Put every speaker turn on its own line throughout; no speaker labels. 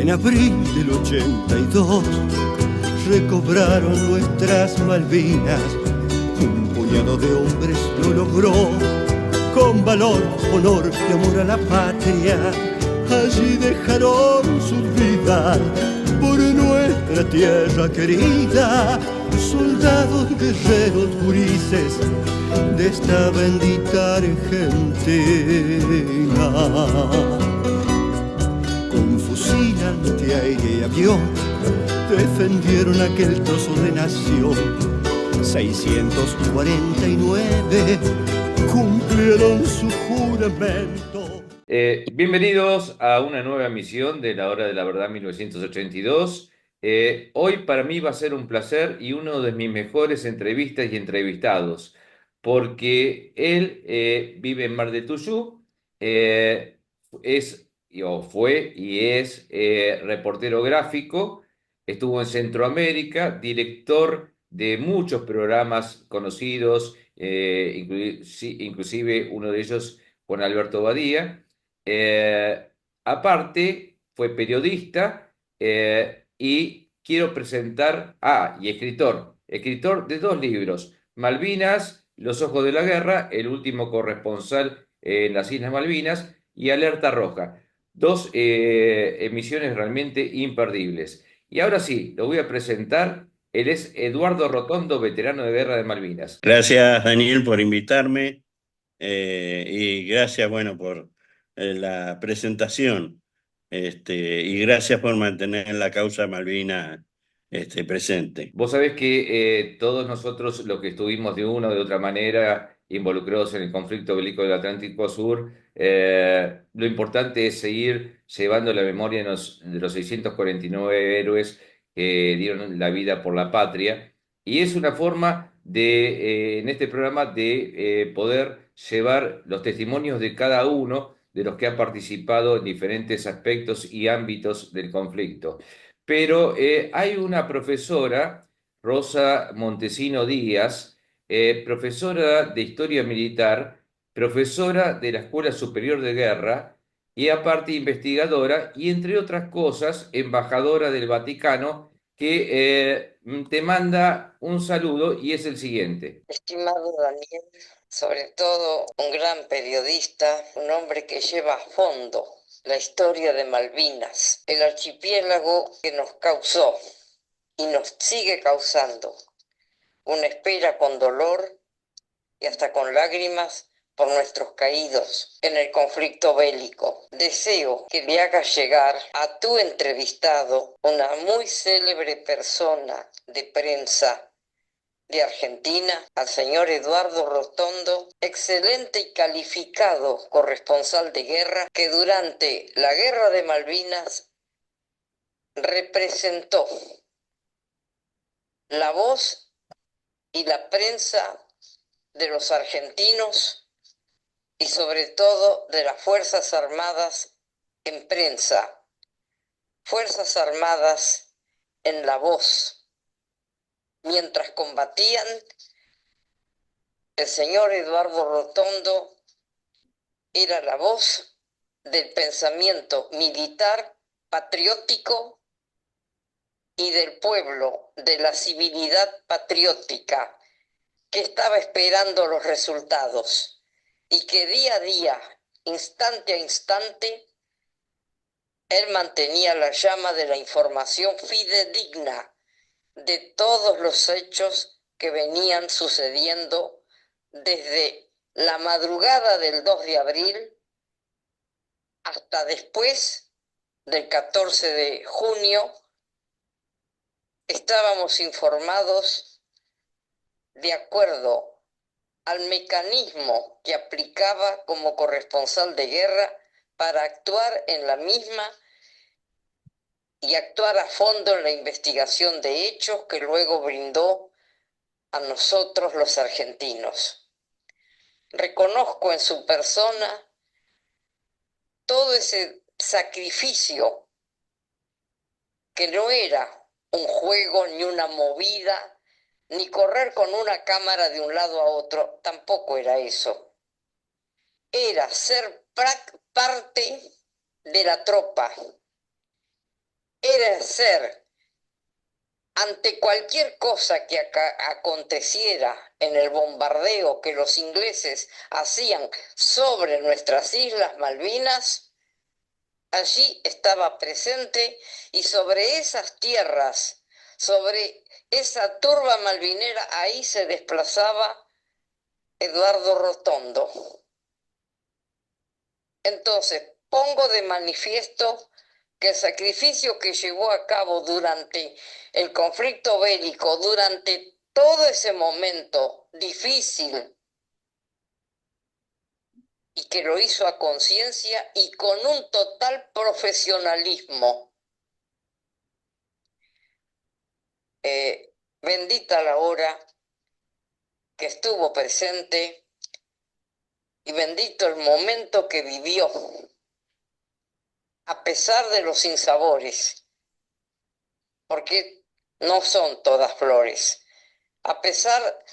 En abril del 82 recobraron nuestras Malvinas. Un puñado de hombres lo logró, con valor, honor y amor a la patria. Allí dejaron sus vidas por nuestra tierra querida. Soldados, guerreros, gurises de esta bendita Argentina. Con fusil antiaéreo y avión defendieron aquel trozo de nación. 649 cumplieron su juramento.
Bienvenidos a una nueva emisión de La Hora de la Verdad 1982. Hoy para mí va a ser un placer y uno de mis mejores entrevistas y entrevistados, porque él vive en Mar del Tuyú, fue y es reportero gráfico, estuvo en Centroamérica, director de muchos programas conocidos, inclusive uno de ellos con Alberto Badía. Aparte, fue periodista y quiero presentar, y escritor de 2 libros, Malvinas, Los Ojos de la Guerra, el último corresponsal en las Islas Malvinas, y Alerta Roja, 2 emisiones realmente imperdibles. Y ahora sí, lo voy a presentar. Él es Eduardo Rotondo, veterano de guerra de Malvinas.
Gracias, Daniel, por invitarme y gracias, bueno, por la presentación y gracias por mantener la causa Malvina presente.
Vos sabés que todos nosotros, los que estuvimos de una o de otra manera involucrados en el conflicto bélico del Atlántico Sur, lo importante es seguir llevando la memoria de los 649 héroes que dieron la vida por la patria. Y es una forma de, en este programa, de poder llevar los testimonios de cada uno de los que ha participado en diferentes aspectos y ámbitos del conflicto. Pero hay una profesora, Rosa Montesino Díaz, profesora de Historia Militar, profesora de la Escuela Superior de Guerra y aparte investigadora y, entre otras cosas, embajadora del Vaticano, que te manda un saludo y es el siguiente.
Estimado Daniel, sobre todo un gran periodista, un hombre que lleva a fondo la historia de Malvinas, el archipiélago que nos causó y nos sigue causando una espera con dolor y hasta con lágrimas por nuestros caídos en el conflicto bélico. Deseo que le hagas llegar a tu entrevistado, una muy célebre persona de prensa de Argentina, al señor Eduardo Rotondo, excelente y calificado corresponsal de guerra que durante la Guerra de Malvinas representó la voz y la prensa de los argentinos y sobre todo de las Fuerzas Armadas en prensa, Fuerzas Armadas en la voz. Mientras combatían, el señor Eduardo Rotondo era la voz del pensamiento militar, patriótico y del pueblo, de la civilidad patriótica que estaba esperando los resultados y que día a día, instante a instante, él mantenía la llama de la información fidedigna de todos los hechos que venían sucediendo desde la madrugada del 2 de abril hasta después del 14 de junio. Estábamos informados de acuerdo al mecanismo que aplicaba como corresponsal de guerra para actuar en la misma y actuar a fondo en la investigación de hechos que luego brindó a nosotros los argentinos. Reconozco en su persona todo ese sacrificio que no era un juego ni una movida, ni correr con una cámara de un lado a otro, tampoco era eso. Era ser parte de la tropa, era ser, ante cualquier cosa que aconteciera en el bombardeo que los ingleses hacían sobre nuestras Islas Malvinas, allí estaba presente, y sobre esas tierras, sobre esa turba malvinera, ahí se desplazaba Eduardo Rotondo. Entonces, pongo de manifiesto que el sacrificio que llevó a cabo durante el conflicto bélico, durante todo ese momento difícil, y que lo hizo a conciencia y con un total profesionalismo. Bendita la hora que estuvo presente y bendito el momento que vivió, a pesar de los sinsabores, porque no son todas flores, a pesar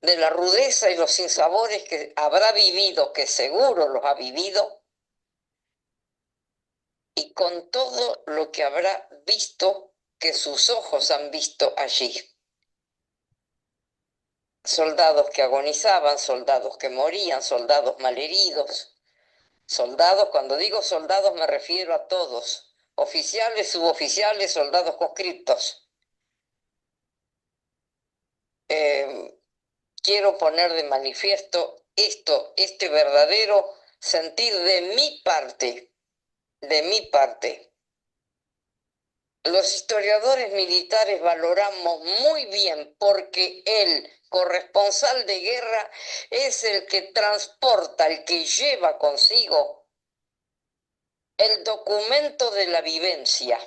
de la rudeza y los sinsabores que habrá vivido, que seguro los ha vivido, y con todo lo que habrá visto, que sus ojos han visto allí. Soldados que agonizaban, soldados que morían, soldados malheridos. Soldados, cuando digo soldados me refiero a todos, oficiales, suboficiales, soldados conscriptos. Quiero poner de manifiesto este verdadero sentir de mi parte, de mi parte. Los historiadores militares valoramos muy bien, porque el corresponsal de guerra es el que transporta, el que lleva consigo el documento de la vivencia,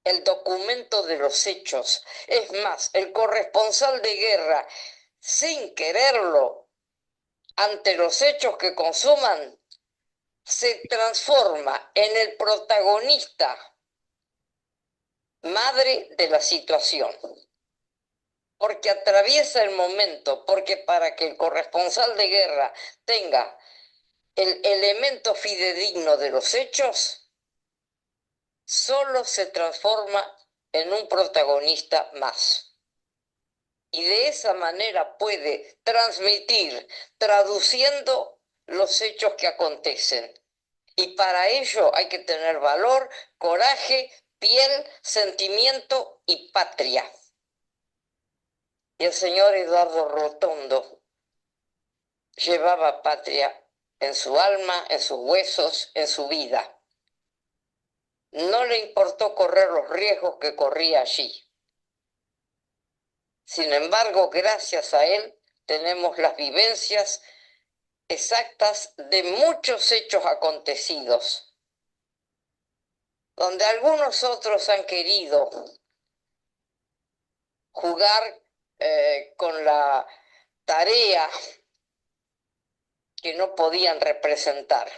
el documento de los hechos. Es más, el corresponsal de guerra, sin quererlo, ante los hechos que consuman, se transforma en el protagonista madre de la situación, porque atraviesa el momento, porque para que el corresponsal de guerra tenga el elemento fidedigno de los hechos, solo se transforma en un protagonista más. Y de esa manera puede transmitir, traduciendo los hechos que acontecen. Y para ello hay que tener valor, coraje, piel, sentimiento y patria. Y el señor Eduardo Rotondo llevaba patria en su alma, en sus huesos, en su vida. No le importó correr los riesgos que corría allí. Sin embargo, gracias a él tenemos las vivencias exactas de muchos hechos acontecidos, donde algunos otros han querido jugar con la tarea que no podían representar.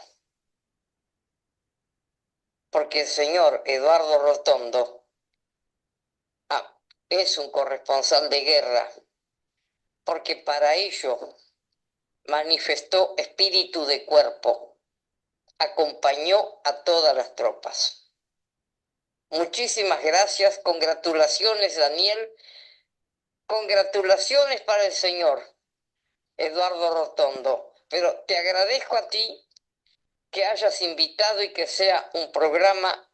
Porque el señor Eduardo Rotondo es un corresponsal de guerra, porque para ello manifestó espíritu de cuerpo, acompañó a todas las tropas. Muchísimas gracias, congratulaciones Daniel, congratulaciones para el señor Eduardo Rotondo, pero te agradezco a ti que hayas invitado y que sea un programa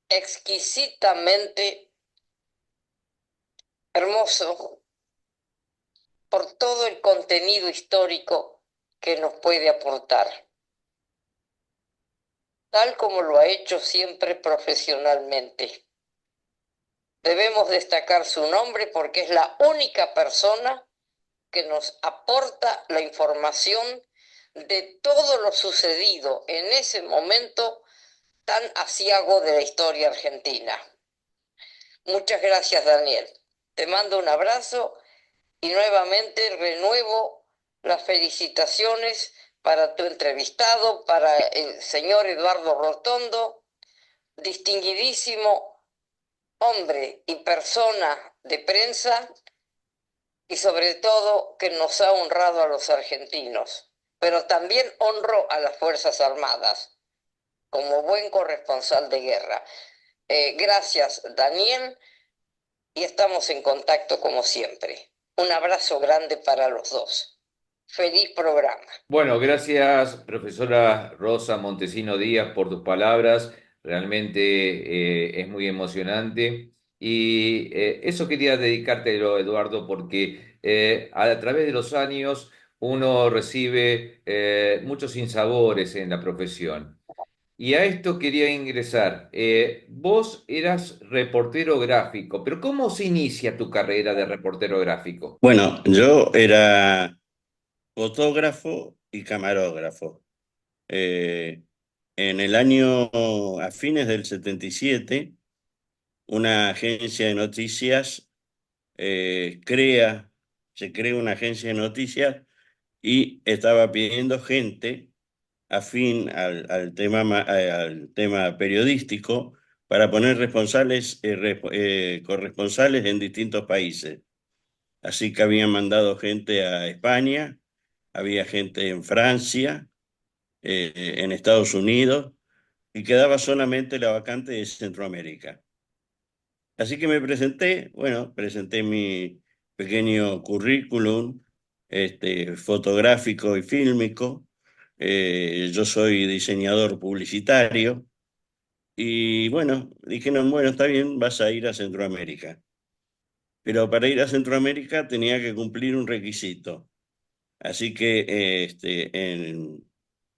exquisitamente hermoso por todo el contenido histórico que nos puede aportar, tal como lo ha hecho siempre profesionalmente. Debemos destacar su nombre porque es la única persona que nos aporta la información de todo lo sucedido en ese momento tan aciago de la historia argentina. Muchas gracias, Daniel. Te mando un abrazo y nuevamente renuevo las felicitaciones para tu entrevistado, para el señor Eduardo Rotondo, distinguidísimo hombre y persona de prensa, y sobre todo que nos ha honrado a los argentinos, pero también honró a las Fuerzas Armadas, como buen corresponsal de guerra. Gracias, Daniel, y estamos en contacto como siempre. Un abrazo grande para los dos. Feliz programa.
Bueno, gracias, profesora Rosa Montesino Díaz, por tus palabras. Realmente es muy emocionante. Y eso quería dedicártelo, Eduardo, porque a través de los años uno recibe muchos sinsabores en la profesión. Y a esto quería ingresar. Vos eras reportero gráfico, pero ¿cómo se inicia tu carrera de reportero gráfico?
Bueno, yo era fotógrafo y camarógrafo. Eh, en el año, a fines del 77, una agencia de noticias se crea una agencia de noticias y estaba pidiendo gente afín al tema periodístico para poner corresponsales en distintos países. Así que habían mandado gente a España, había gente en Francia, en Estados Unidos, y quedaba solamente la vacante de Centroamérica. Así que me presenté, bueno, presenté mi pequeño currículum, fotográfico y fílmico. Yo soy diseñador publicitario y bueno, dijeron, bueno, está bien, vas a ir a Centroamérica. Pero para ir a Centroamérica tenía que cumplir un requisito. Así que en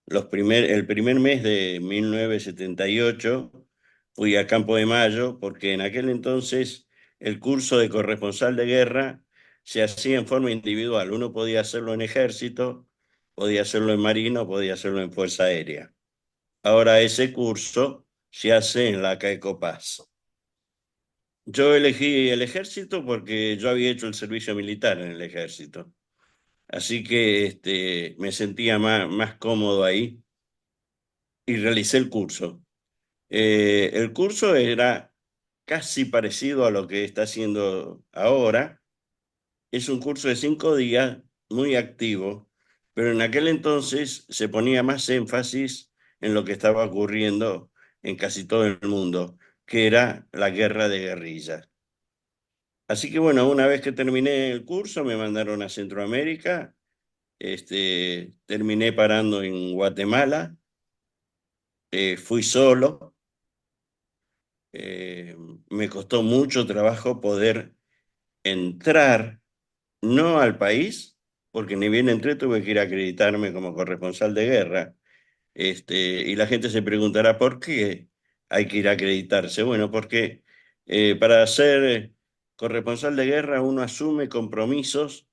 el primer mes de 1978 fui a Campo de Mayo porque en aquel entonces el curso de corresponsal de guerra se hacía en forma individual. Uno podía hacerlo en ejército, podía hacerlo en marino, podía hacerlo en fuerza aérea. Ahora ese curso se hace en la CAECOPAS. Yo elegí el ejército porque yo había hecho el servicio militar en el ejército. Así que me sentía más cómodo ahí y realicé el curso. El curso era casi parecido a lo que está haciendo ahora. Es un curso de 5 días, muy activo, pero en aquel entonces se ponía más énfasis en lo que estaba ocurriendo en casi todo el mundo, que era la guerra de guerrillas. Así que bueno, una vez que terminé el curso, me mandaron a Centroamérica. Terminé parando en Guatemala. Fui solo. Eh, Me costó mucho trabajo poder entrar, no al país, porque ni bien entré tuve que ir a acreditarme como corresponsal de guerra. Y la gente se preguntará por qué hay que ir a acreditarse. Bueno, porque para ser corresponsal de guerra uno asume compromisos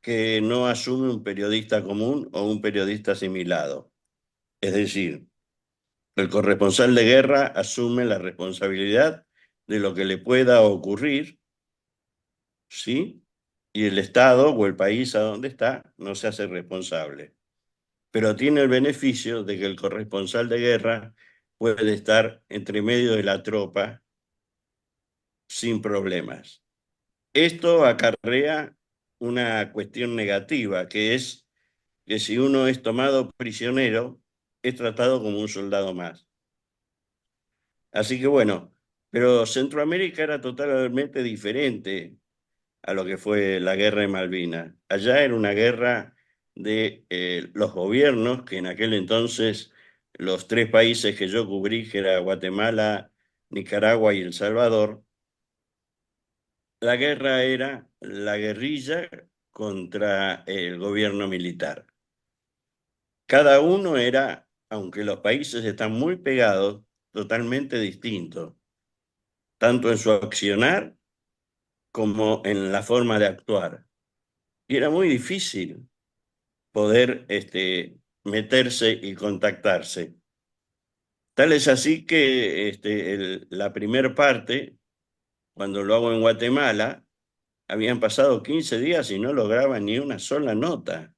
que no asume un periodista común o un periodista asimilado. Es decir, el corresponsal de guerra asume la responsabilidad de lo que le pueda ocurrir, ¿sí? Y el Estado o el país a donde está no se hace responsable. Pero tiene el beneficio de que el corresponsal de guerra puede estar entre medio de la tropa sin problemas. Esto acarrea una cuestión negativa, que es que si uno es tomado prisionero, es tratado como un soldado más. Así que bueno, pero Centroamérica era totalmente diferente a lo que fue la guerra de Malvinas. Allá era una guerra de los gobiernos, que en aquel entonces los tres países que yo cubrí, que era Guatemala, Nicaragua y El Salvador, la guerra era la guerrilla contra el gobierno militar. Cada uno era, aunque los países están muy pegados, totalmente distintos, tanto en su accionar como en la forma de actuar. Y era muy difícil poder meterse y contactarse. Tal es así que la primer parte, cuando lo hago en Guatemala, habían pasado 15 días y no lograba ni una sola nota.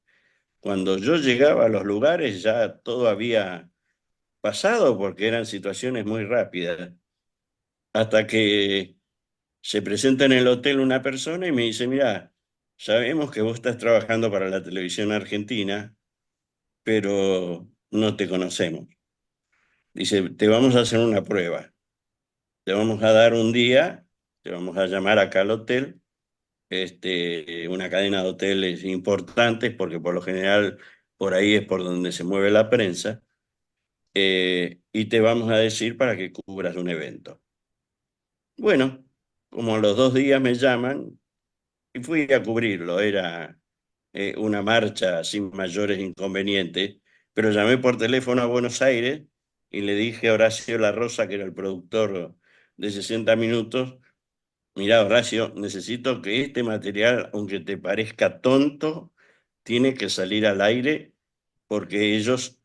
Cuando yo llegaba a los lugares ya todo había pasado porque eran situaciones muy rápidas. Hasta que se presenta en el hotel una persona y me dice, mira, sabemos que vos estás trabajando para la televisión argentina, pero no te conocemos. Dice, te vamos a hacer una prueba. Te vamos a dar un día, te vamos a llamar acá al hotel, una cadena de hoteles importantes, porque por lo general por ahí es por donde se mueve la prensa, y te vamos a decir para que cubras un evento. Bueno, como a los 2 días me llaman y fui a cubrirlo. Era una marcha sin mayores inconvenientes, pero llamé por teléfono a Buenos Aires y le dije a Horacio La Rosa, que era el productor de 60 Minutos, mirá, Horacio, necesito que este material, aunque te parezca tonto, tiene que salir al aire porque ellos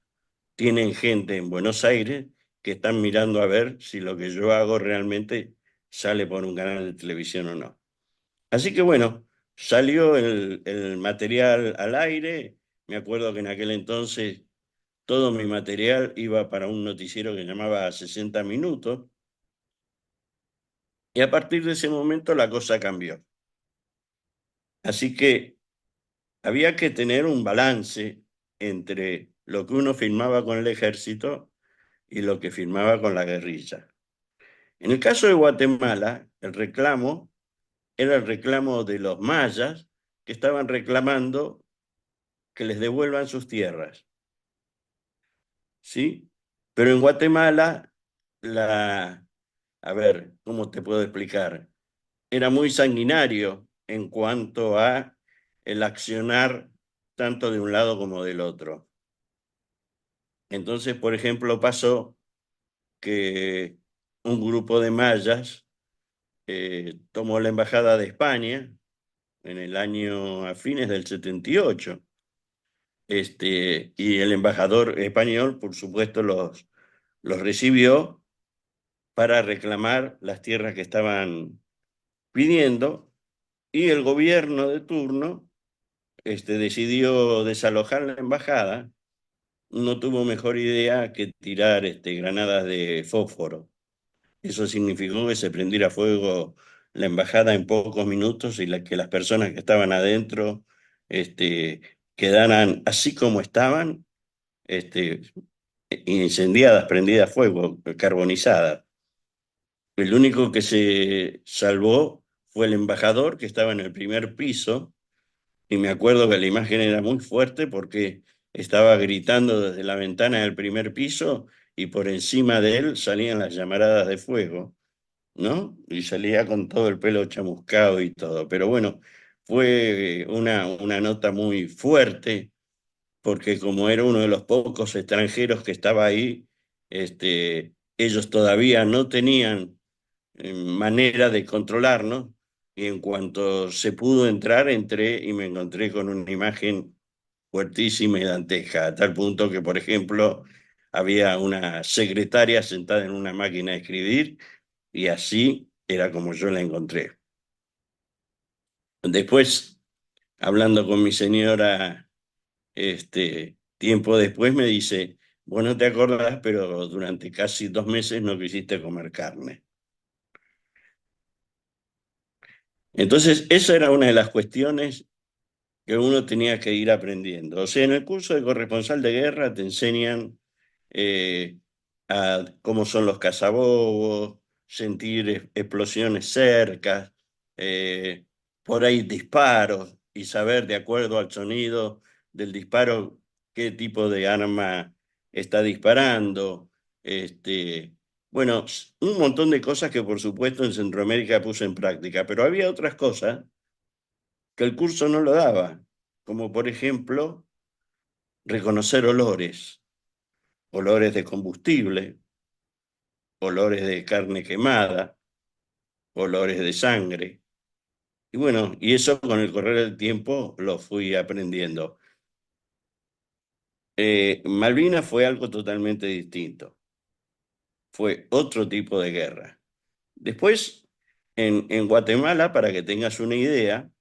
tienen gente en Buenos Aires que están mirando a ver si lo que yo hago realmente sale por un canal de televisión o no. Así que bueno, salió el material al aire. Me acuerdo que en aquel entonces todo mi material iba para un noticiero que llamaba 60 Minutos. Y a partir de ese momento la cosa cambió. Así que había que tener un balance entre lo que uno firmaba con el ejército y lo que firmaba con la guerrilla. En el caso de Guatemala, el reclamo era el reclamo de los mayas que estaban reclamando que les devuelvan sus tierras, ¿sí? Pero en Guatemala, a ver, ¿cómo te puedo explicar? Era muy sanguinario en cuanto a el accionar tanto de un lado como del otro. Entonces, por ejemplo, pasó que un grupo de mayas tomó la embajada de España en el año a fines del 78. Y el embajador español, por supuesto, los recibió para reclamar las tierras que estaban pidiendo, y el gobierno de turno decidió desalojar la embajada. No tuvo mejor idea que tirar granadas de fósforo. Eso significó que se prendiera fuego la embajada en pocos minutos y que las personas que estaban adentro quedaran así como estaban, este, incendiadas, prendidas a fuego, carbonizadas. El único que se salvó fue el embajador, que estaba en el primer piso, y me acuerdo que la imagen era muy fuerte porque estaba gritando desde la ventana del primer piso y por encima de él salían las llamaradas de fuego, ¿no? Y salía con todo el pelo chamuscado y todo. Pero bueno, fue una nota muy fuerte porque como era uno de los pocos extranjeros que estaba ahí, ellos todavía no tenían manera de controlarnos, y en cuanto se pudo entrar, entré y me encontré con una imagen fuertísima y dantesca, a tal punto que, por ejemplo, había una secretaria sentada en una máquina de escribir y así era como yo la encontré. Después, hablando con mi señora, tiempo después me dice, vos no te acordás, pero durante casi 2 meses no quisiste comer carne. Entonces, esa era una de las cuestiones que uno tenía que ir aprendiendo. O sea, en el curso de corresponsal de guerra te enseñan eh, cómo son los cazabobos, sentir explosiones cerca, eh, por ahí disparos y saber de acuerdo al sonido del disparo qué tipo de arma está disparando. Bueno, un montón de cosas que por supuesto en Centroamérica puse en práctica, pero había otras cosas que el curso no lo daba, como por ejemplo reconocer olores, olores de combustible, olores de carne quemada, olores de sangre. Y bueno, y eso con el correr del tiempo lo fui aprendiendo. Malvinas fue algo totalmente distinto, fue otro tipo de guerra. Después, en Guatemala, para que tengas una idea,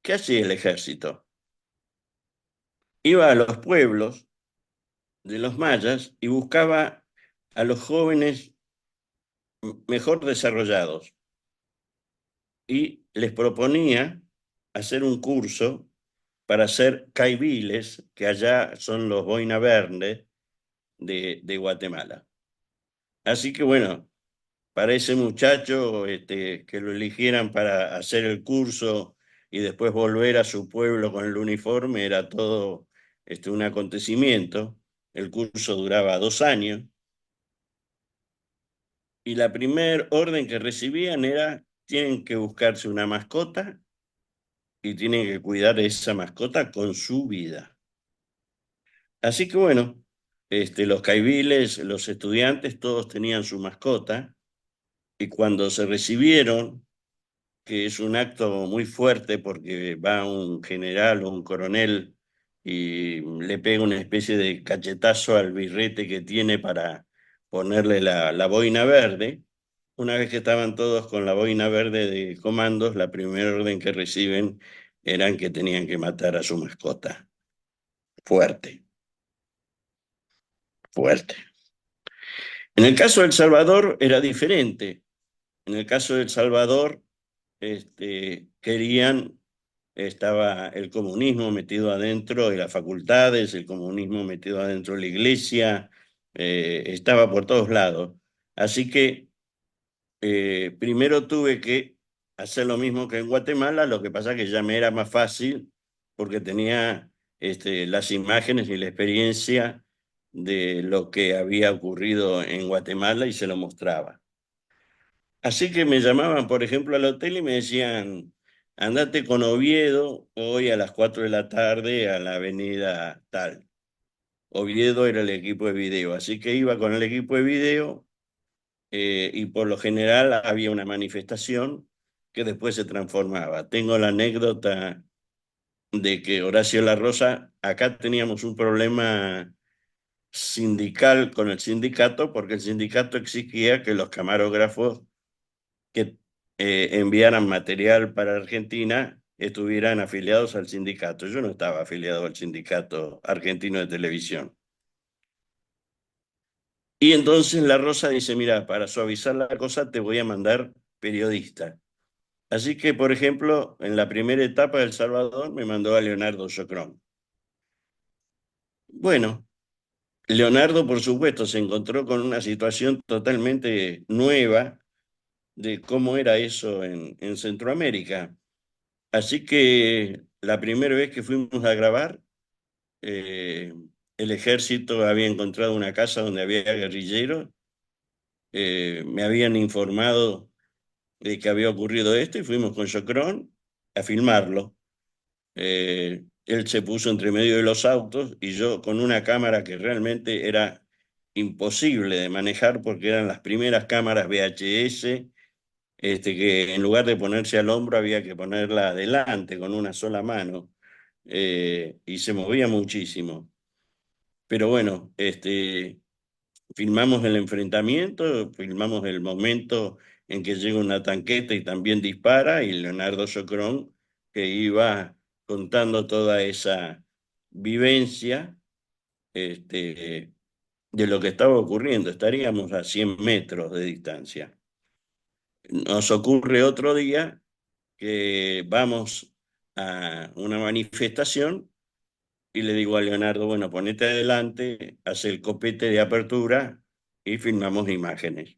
¿qué hacía el ejército? Iba a los pueblos de los mayas y buscaba a los jóvenes mejor desarrollados y les proponía hacer un curso para ser caiviles, que allá son los boina verde, de Guatemala. Así que bueno, para ese muchacho que lo eligieran para hacer el curso y después volver a su pueblo con el uniforme era todo un acontecimiento. El curso duraba 2 años y la primer orden que recibían era: tienen que buscarse una mascota y tienen que cuidar de esa mascota con su vida. Así que bueno, los caibiles, los estudiantes, todos tenían su mascota y cuando se recibieron, que es un acto muy fuerte porque va un general o un coronel y le pega una especie de cachetazo al birrete que tiene para ponerle la boina verde. Una vez que estaban todos con la boina verde de comandos, la primera orden que reciben eran que tenían que matar a su mascota. Fuerte, fuerte. En el caso de El Salvador era diferente. En el caso de El Salvador, estaba el comunismo metido adentro de las facultades, el comunismo metido adentro de la iglesia, estaba por todos lados. Así que primero tuve que hacer lo mismo que en Guatemala, lo que pasa que ya me era más fácil porque tenía las imágenes y la experiencia de lo que había ocurrido en Guatemala y se lo mostraba. Así que me llamaban, por ejemplo, al hotel y me decían: andate con Oviedo hoy a las 4 de la tarde a la avenida tal. Oviedo era el equipo de video, así que iba con el equipo de video y por lo general había una manifestación que después se transformaba. Tengo la anécdota de que Horacio La Rosa, acá teníamos un problema sindical con el sindicato porque el sindicato exigía que los camarógrafos que enviaran material para Argentina estuvieran afiliados al sindicato. Yo no estaba afiliado al sindicato argentino de televisión. Y entonces La Rosa dice: mira, para suavizar la cosa te voy a mandar periodista. Así que, por ejemplo, en la primera etapa de El Salvador me mandó a Leonardo Socrón. Bueno, Leonardo, por supuesto, se encontró con una situación totalmente nueva de cómo era eso en Centroamérica. Así que la primera vez que fuimos a grabar, eh, el ejército había encontrado una casa donde había guerrilleros, me habían informado de que había ocurrido esto y fuimos con Socrón a filmarlo. Él se puso entre medio de los autos y yo con una cámara que realmente era imposible de manejar porque eran las primeras cámaras VHS, que en lugar de ponerse al hombro había que ponerla adelante con una sola mano, y se movía muchísimo. Pero bueno, filmamos el enfrentamiento, filmamos el momento en que llega una tanqueta y también dispara, y Leonardo Socrón, que iba contando toda esa vivencia de lo que estaba ocurriendo. Estaríamos a 100 metros de distancia. Nos ocurre otro día que vamos a una manifestación y le digo a Leonardo: bueno, ponete adelante, hace el copete de apertura y filmamos imágenes.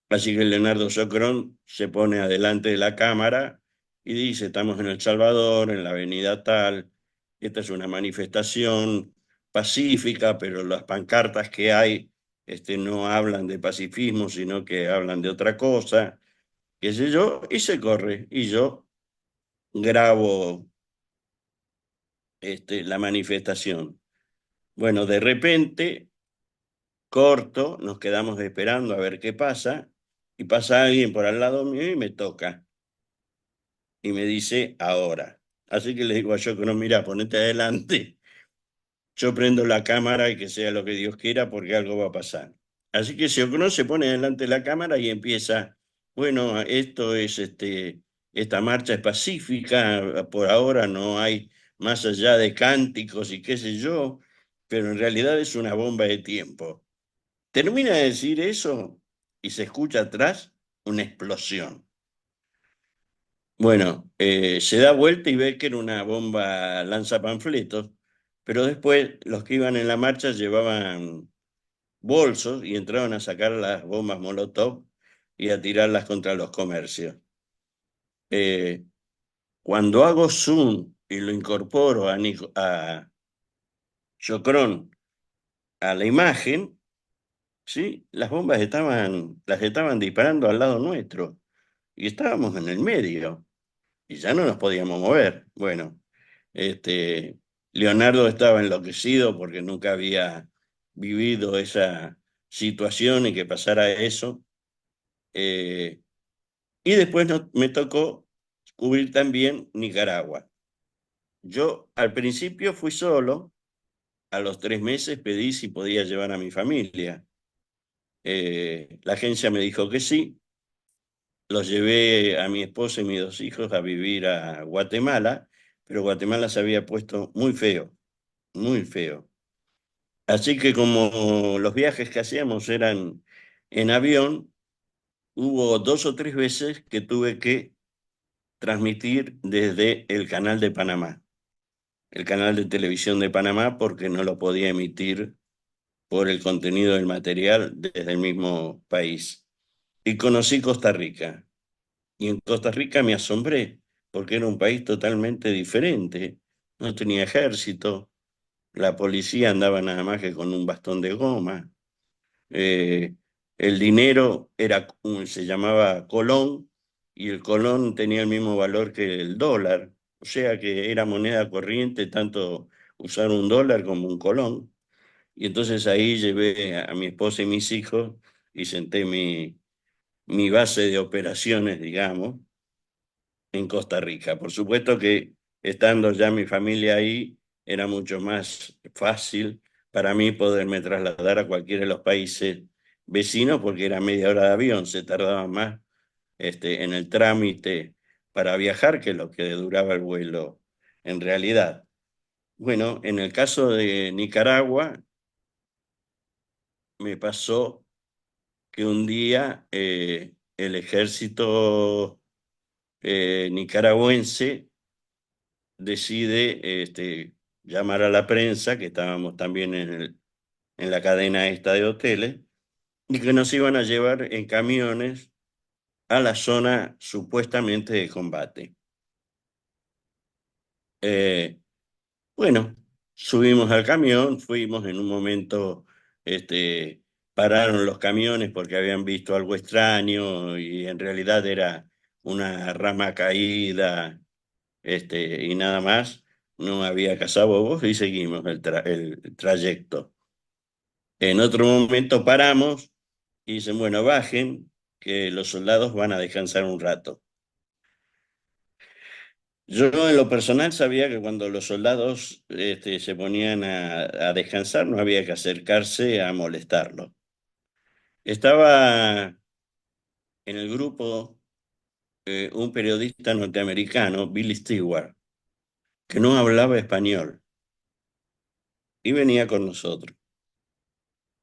Así que Leonardo Socrón se pone adelante de la cámara y dice: estamos en El Salvador, en la avenida tal, esta es una manifestación pacífica, pero las pancartas que hay no hablan de pacifismo, sino que hablan de otra cosa, qué sé yo, y se corre. Y yo grabo la manifestación. Bueno, de repente, corto, nos quedamos esperando a ver qué pasa, y pasa alguien por al lado mío y me toca, y me dice: ahora. Así que le digo a Socrón: mira, ponete adelante, yo prendo la cámara y que sea lo que Dios quiera porque algo va a pasar. Así que Socrón se pone delante de la cámara y empieza: bueno, esto es esta marcha es pacífica, por ahora no hay más allá de cánticos y qué sé yo, pero en realidad es una bomba de tiempo. Termina de decir eso y se escucha atrás una explosión. Bueno, se da vuelta y ve que era una bomba lanzapanfletos, pero después los que iban en la marcha llevaban bolsos y entraron a sacar las bombas Molotov y a tirarlas contra los comercios. Cuando hago zoom y lo incorporo a Chocrón a la imagen, ¿sí? Las bombas las estaban disparando al lado nuestro y estábamos en el medio y ya no nos podíamos mover. Bueno, Leonardo estaba enloquecido porque nunca había vivido esa situación y que pasara eso. Y después me tocó cubrir también Nicaragua. Yo al principio fui solo, a los 3 meses pedí si podía llevar a mi familia. La agencia me dijo que sí, los llevé a mi esposa y mis 2 hijos a vivir a Guatemala, pero Guatemala se había puesto muy feo, muy feo. Así que como los viajes que hacíamos eran en avión, hubo 2 o 3 veces que tuve que transmitir desde el canal de Panamá, el canal de televisión de Panamá, porque no lo podía emitir por el contenido del material desde el mismo país. Y conocí Costa Rica. Y en Costa Rica me asombré, porque era un país totalmente diferente. No tenía ejército, la policía andaba nada más que con un bastón de goma. Eh, el dinero se llamaba colón y el colón tenía el mismo valor que el dólar, o sea que era moneda corriente tanto usar un dólar como un colón. Y entonces ahí llevé a mi esposa y mis hijos y senté mi base de operaciones, digamos, en Costa Rica. Por supuesto que estando ya mi familia ahí, era mucho más fácil para mí poderme trasladar a cualquiera de los países vecinos porque era media hora de avión, se tardaba más en el trámite para viajar que lo que duraba el vuelo en realidad. Bueno, en el caso de Nicaragua, me pasó que un día el ejército nicaragüense decide llamar a la prensa, que estábamos también en la cadena esta de hoteles, y que nos iban a llevar en camiones a la zona supuestamente de combate. Eh, bueno, subimos al camión, fuimos en un momento, pararon los camiones porque habían visto algo extraño y en realidad era una rama caída, y nada más, no había cazabobos y seguimos el trayecto. En otro momento paramos y dicen, bueno, bajen, que los soldados van a descansar un rato. Yo en lo personal sabía que cuando los soldados se ponían a descansar no había que acercarse a molestarlo. Estaba en el grupo un periodista norteamericano, Billy Stewart, que no hablaba español y venía con nosotros.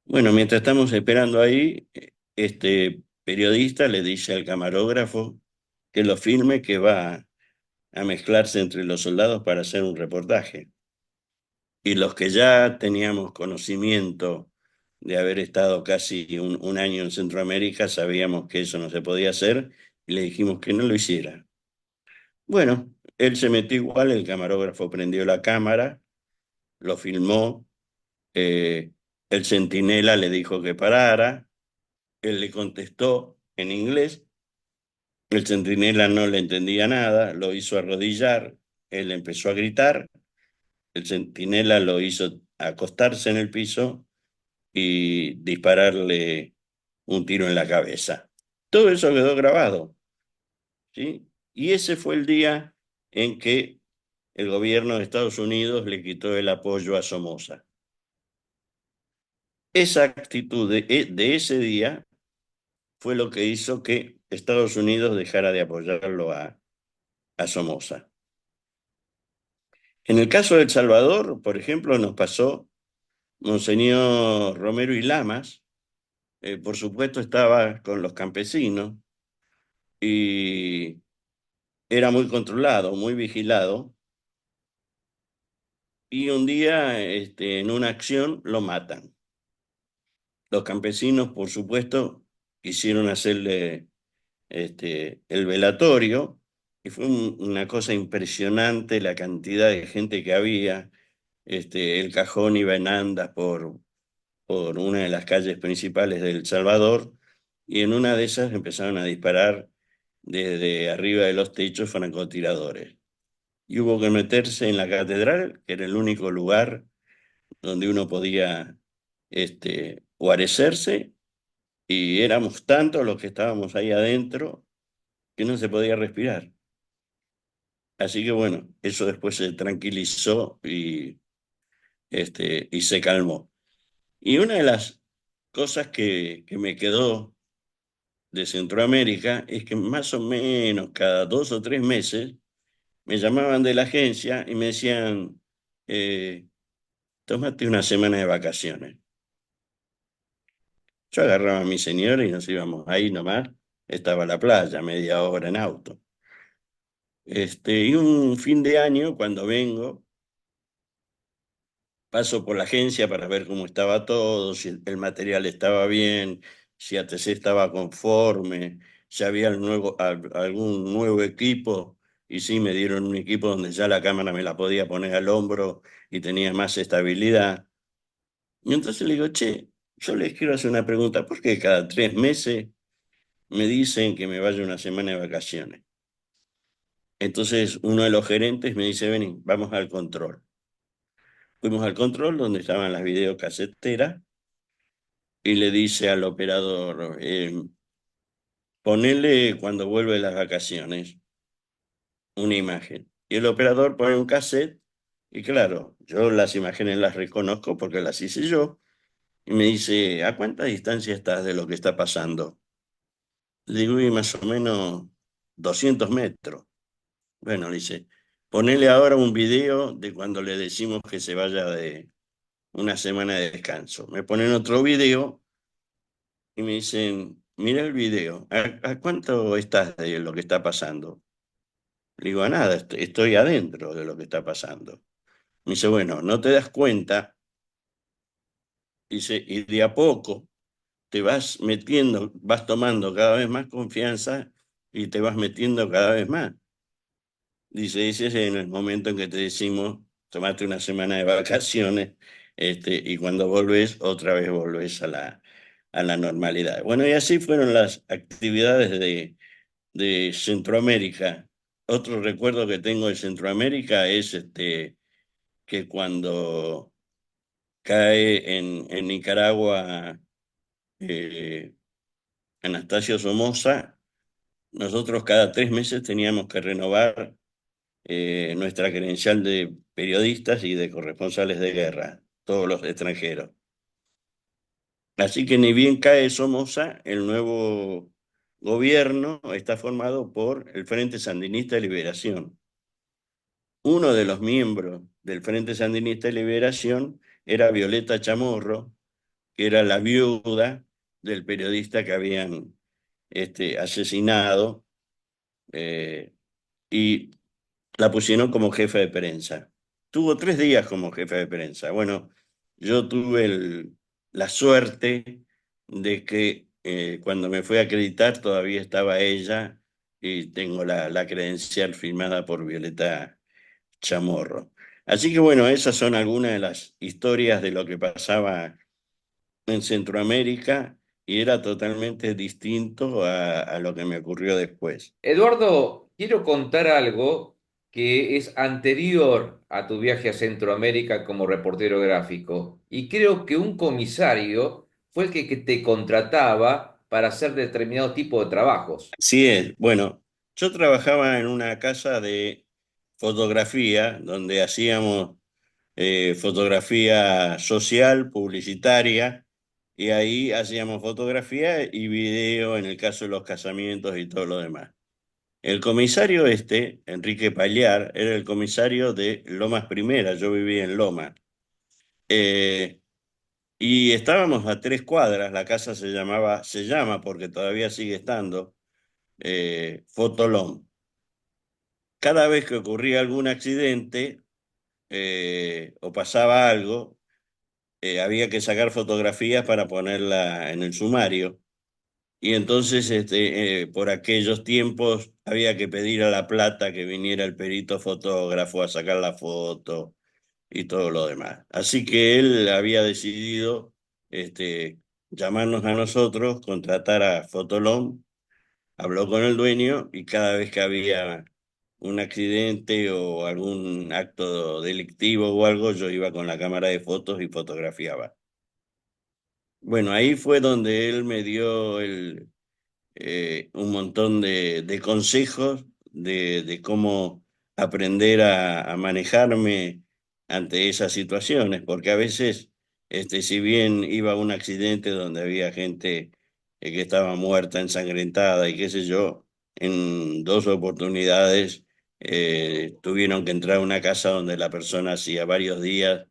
Bueno, mientras estamos esperando ahí, este periodista le dice al camarógrafo que lo filme, que va a mezclarse entre los soldados para hacer un reportaje. Y los que ya teníamos conocimiento de haber estado casi un año en Centroamérica, sabíamos que eso no se podía hacer y le dijimos que no lo hiciera. Bueno, él se metió igual, el camarógrafo prendió la cámara, lo filmó, eh, el centinela le dijo que parara, él le contestó en inglés, el centinela no le entendía nada, lo hizo arrodillar, él empezó a gritar, el centinela lo hizo acostarse en el piso y dispararle un tiro en la cabeza. Todo eso quedó grabado, ¿sí? Y ese fue el día en que el gobierno de Estados Unidos le quitó el apoyo a Somoza. Esa actitud de ese día fue lo que hizo que Estados Unidos dejara de apoyarlo a Somoza. En el caso de El Salvador, por ejemplo, nos pasó Monseñor Romero y Lamas, por supuesto estaba con los campesinos y era muy controlado, muy vigilado, y un día en una acción lo matan. Los campesinos, por supuesto, quisieron hacerle el velatorio y fue una cosa impresionante la cantidad de gente que había. El cajón iba en andas por una de las calles principales de El Salvador y en una de esas empezaron a disparar desde arriba de los techos francotiradores. Y hubo que meterse en la catedral, que era el único lugar donde uno podía guarecerse, y éramos tantos los que estábamos ahí adentro que no se podía respirar. Así que bueno, eso después se tranquilizó y se calmó. Y una de las cosas que me quedó de Centroamérica es que más o menos cada 2 o 3 meses me llamaban de la agencia y me decían, tómate una semana de vacaciones. Yo agarraba a mi señora y nos íbamos ahí nomás, estaba la playa, media hora en auto. Y un fin de año, cuando vengo, paso por la agencia para ver cómo estaba todo, si el material estaba bien, si ATC estaba conforme, si había algún nuevo equipo. Y sí, me dieron un equipo donde ya la cámara me la podía poner al hombro y tenía más estabilidad. Y entonces le digo, che, yo les quiero hacer una pregunta, ¿por qué cada 3 meses me dicen que me vaya una semana de vacaciones? Entonces uno de los gerentes me dice, vení, vamos al control. Fuimos al control donde estaban las videocaseteras y le dice al operador, ponele cuando vuelve de las vacaciones una imagen. Y el operador pone un cassette y claro, yo las imágenes las reconozco porque las hice yo. Y me dice, ¿a cuánta distancia estás de lo que está pasando? Le digo, y más o menos 200 metros. Bueno, le dice, ponele ahora un video de cuando le decimos que se vaya de una semana de descanso. Me ponen otro video y me dicen, mira el video, ¿a cuánto estás de lo que está pasando? Le digo, a nada, estoy adentro de lo que está pasando. Me dice, bueno, no te das cuenta, dice, y de a poco te vas metiendo, vas tomando cada vez más confianza y te vas metiendo cada vez más. Dice, ese es en el momento en que te decimos, tomate una semana de vacaciones, y cuando volvés, otra vez volvés a la normalidad. Bueno, y así fueron las actividades de Centroamérica. Otro recuerdo que tengo de Centroamérica es que cuando cae en Nicaragua eh, Anastasio Somoza, nosotros cada 3 meses teníamos que renovar nuestra credencial de periodistas y de corresponsales de guerra, todos los extranjeros. Así que ni bien cae Somoza, el nuevo gobierno está formado por el Frente Sandinista de Liberación. Uno de los miembros del Frente Sandinista de Liberación era Violeta Chamorro, que era la viuda del periodista que habían asesinado, y la pusieron como jefe de prensa. Tuvo 3 días como jefe de prensa. Bueno, yo tuve la suerte de que cuando me fui a acreditar todavía estaba ella y tengo la credencial firmada por Violeta Chamorro. Así que bueno, esas son algunas de las historias de lo que pasaba en Centroamérica y era totalmente distinto a lo que me ocurrió después.
Eduardo, quiero contar algo que es anterior a tu viaje a Centroamérica como reportero gráfico. Y creo que un comisario fue el que te contrataba para hacer determinado tipo de trabajos.
Sí es, bueno, yo trabajaba en una casa de fotografía donde hacíamos fotografía social, publicitaria, y ahí hacíamos fotografía y video en el caso de los casamientos y todo lo demás. El comisario Enrique Pagliar, era el comisario de Lomas Primera, yo vivía en Lomas. Eh, y estábamos a 3 cuadras, la casa se llama porque todavía sigue estando, Fotolom. Cada vez que ocurría algún accidente o pasaba algo, había que sacar fotografías para ponerla en el sumario. Y entonces, por aquellos tiempos, había que pedir a La Plata que viniera el perito fotógrafo a sacar la foto y todo lo demás. Así que él había decidido llamarnos a nosotros, contratar a Fotolom, habló con el dueño y cada vez que había un accidente o algún acto delictivo o algo, yo iba con la cámara de fotos y fotografiaba. Bueno, ahí fue donde él me dio un montón de consejos de cómo aprender a manejarme ante esas situaciones, porque a veces, si bien iba a un accidente donde había gente que estaba muerta, ensangrentada y qué sé yo, en 2 oportunidades tuvieron que entrar a una casa donde la persona hacía varios días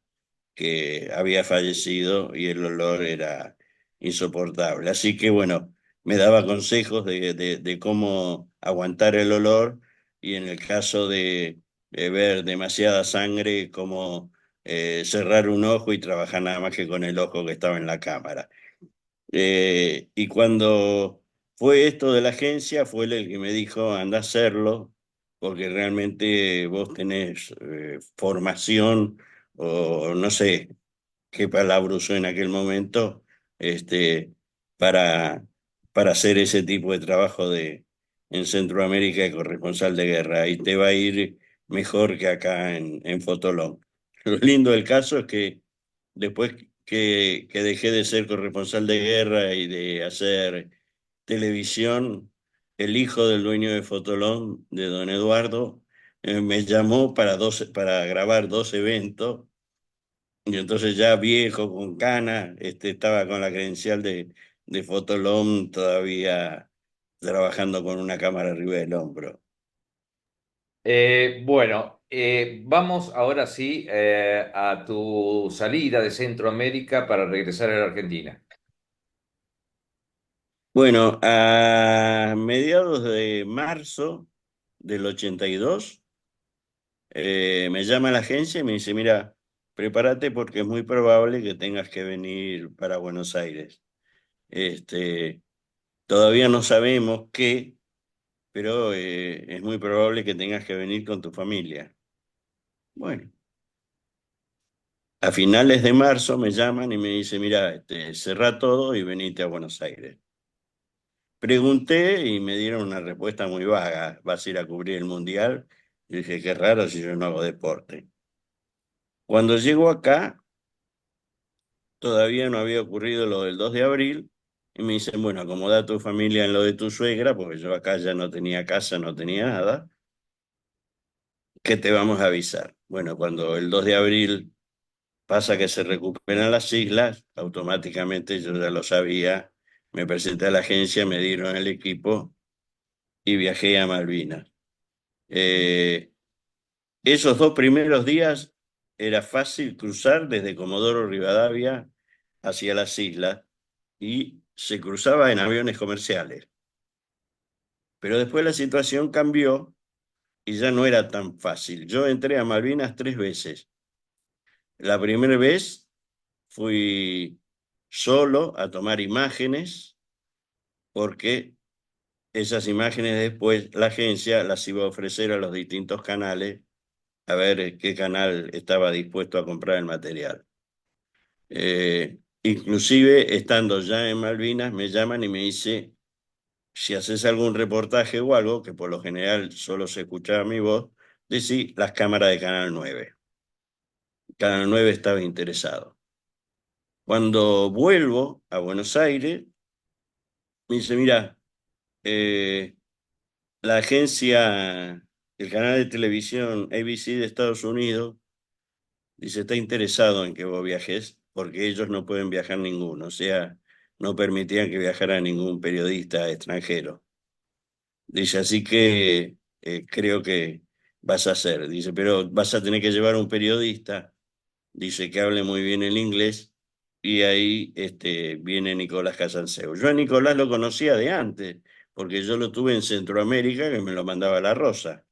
que había fallecido y el olor era insoportable. Así que bueno, me daba consejos de cómo aguantar el olor y en el caso de ver demasiada sangre, cómo cerrar un ojo y trabajar nada más que con el ojo que estaba en la cámara. Y cuando fue esto de la agencia, fue él el que me dijo, anda a hacerlo, porque realmente vos tenés formación o no sé qué palabra usó en aquel momento, este, para, para hacer ese tipo de trabajo en Centroamérica de corresponsal de guerra, y te va a ir mejor que acá en Fotolog. Lo lindo del caso es que después que dejé de ser corresponsal de guerra y de hacer televisión, el hijo del dueño de Fotolog, de don Eduardo, me llamó para grabar 2 eventos. Y entonces ya viejo, con cana, estaba con la credencial de Fotolom todavía trabajando con una cámara arriba del hombro.
Bueno, vamos ahora sí a tu salida de Centroamérica para regresar a la Argentina.
Bueno, a mediados de marzo del 82, me llama la agencia y me dice, mira, prepárate porque es muy probable que tengas que venir para Buenos Aires. Este, todavía no sabemos qué, pero es muy probable que tengas que venir con tu familia. Bueno, a finales de marzo me llaman y me dicen, mira, cerrá todo y venite a Buenos Aires. Pregunté y me dieron una respuesta muy vaga, ¿vas a ir a cubrir el Mundial? Y dije, qué raro si yo no hago deporte. Cuando llego acá, todavía no había ocurrido lo del 2 de abril, y me dicen, bueno, acomoda a tu familia en lo de tu suegra, porque yo acá ya no tenía casa, no tenía nada, que te vamos a avisar. Bueno, cuando el 2 de abril pasa que se recuperan las islas, automáticamente yo ya lo sabía, me presenté a la agencia, me dieron el equipo y viajé a Malvinas. Eh, Esos 2 primeros días era fácil cruzar desde Comodoro Rivadavia hacia las islas y se cruzaba en aviones comerciales. Pero después la situación cambió y ya no era tan fácil. Yo entré a Malvinas 3 veces. La primera vez fui solo a tomar imágenes porque esas imágenes después la agencia las iba a ofrecer a los distintos canales a ver qué canal estaba dispuesto a comprar el material. Inclusive estando ya en Malvinas me llaman y me dice, si haces algún reportaje o algo, que por lo general solo se escuchaba mi voz, decí las cámaras de Canal 9. Canal 9 estaba interesado. Cuando vuelvo a Buenos Aires, me dice, mira, la agencia, el canal de televisión ABC de Estados Unidos, dice, está interesado en que vos viajes, porque ellos no pueden viajar ninguno, o sea, no permitían que viajara ningún periodista extranjero. Dice, así que creo que vas a hacer. Dice, pero vas a tener que llevar un periodista, dice, que hable muy bien el inglés, y ahí viene Nicolás Casanseu. Yo a Nicolás lo conocía de antes, porque yo lo tuve en Centroamérica, que me lo mandaba La Rosa.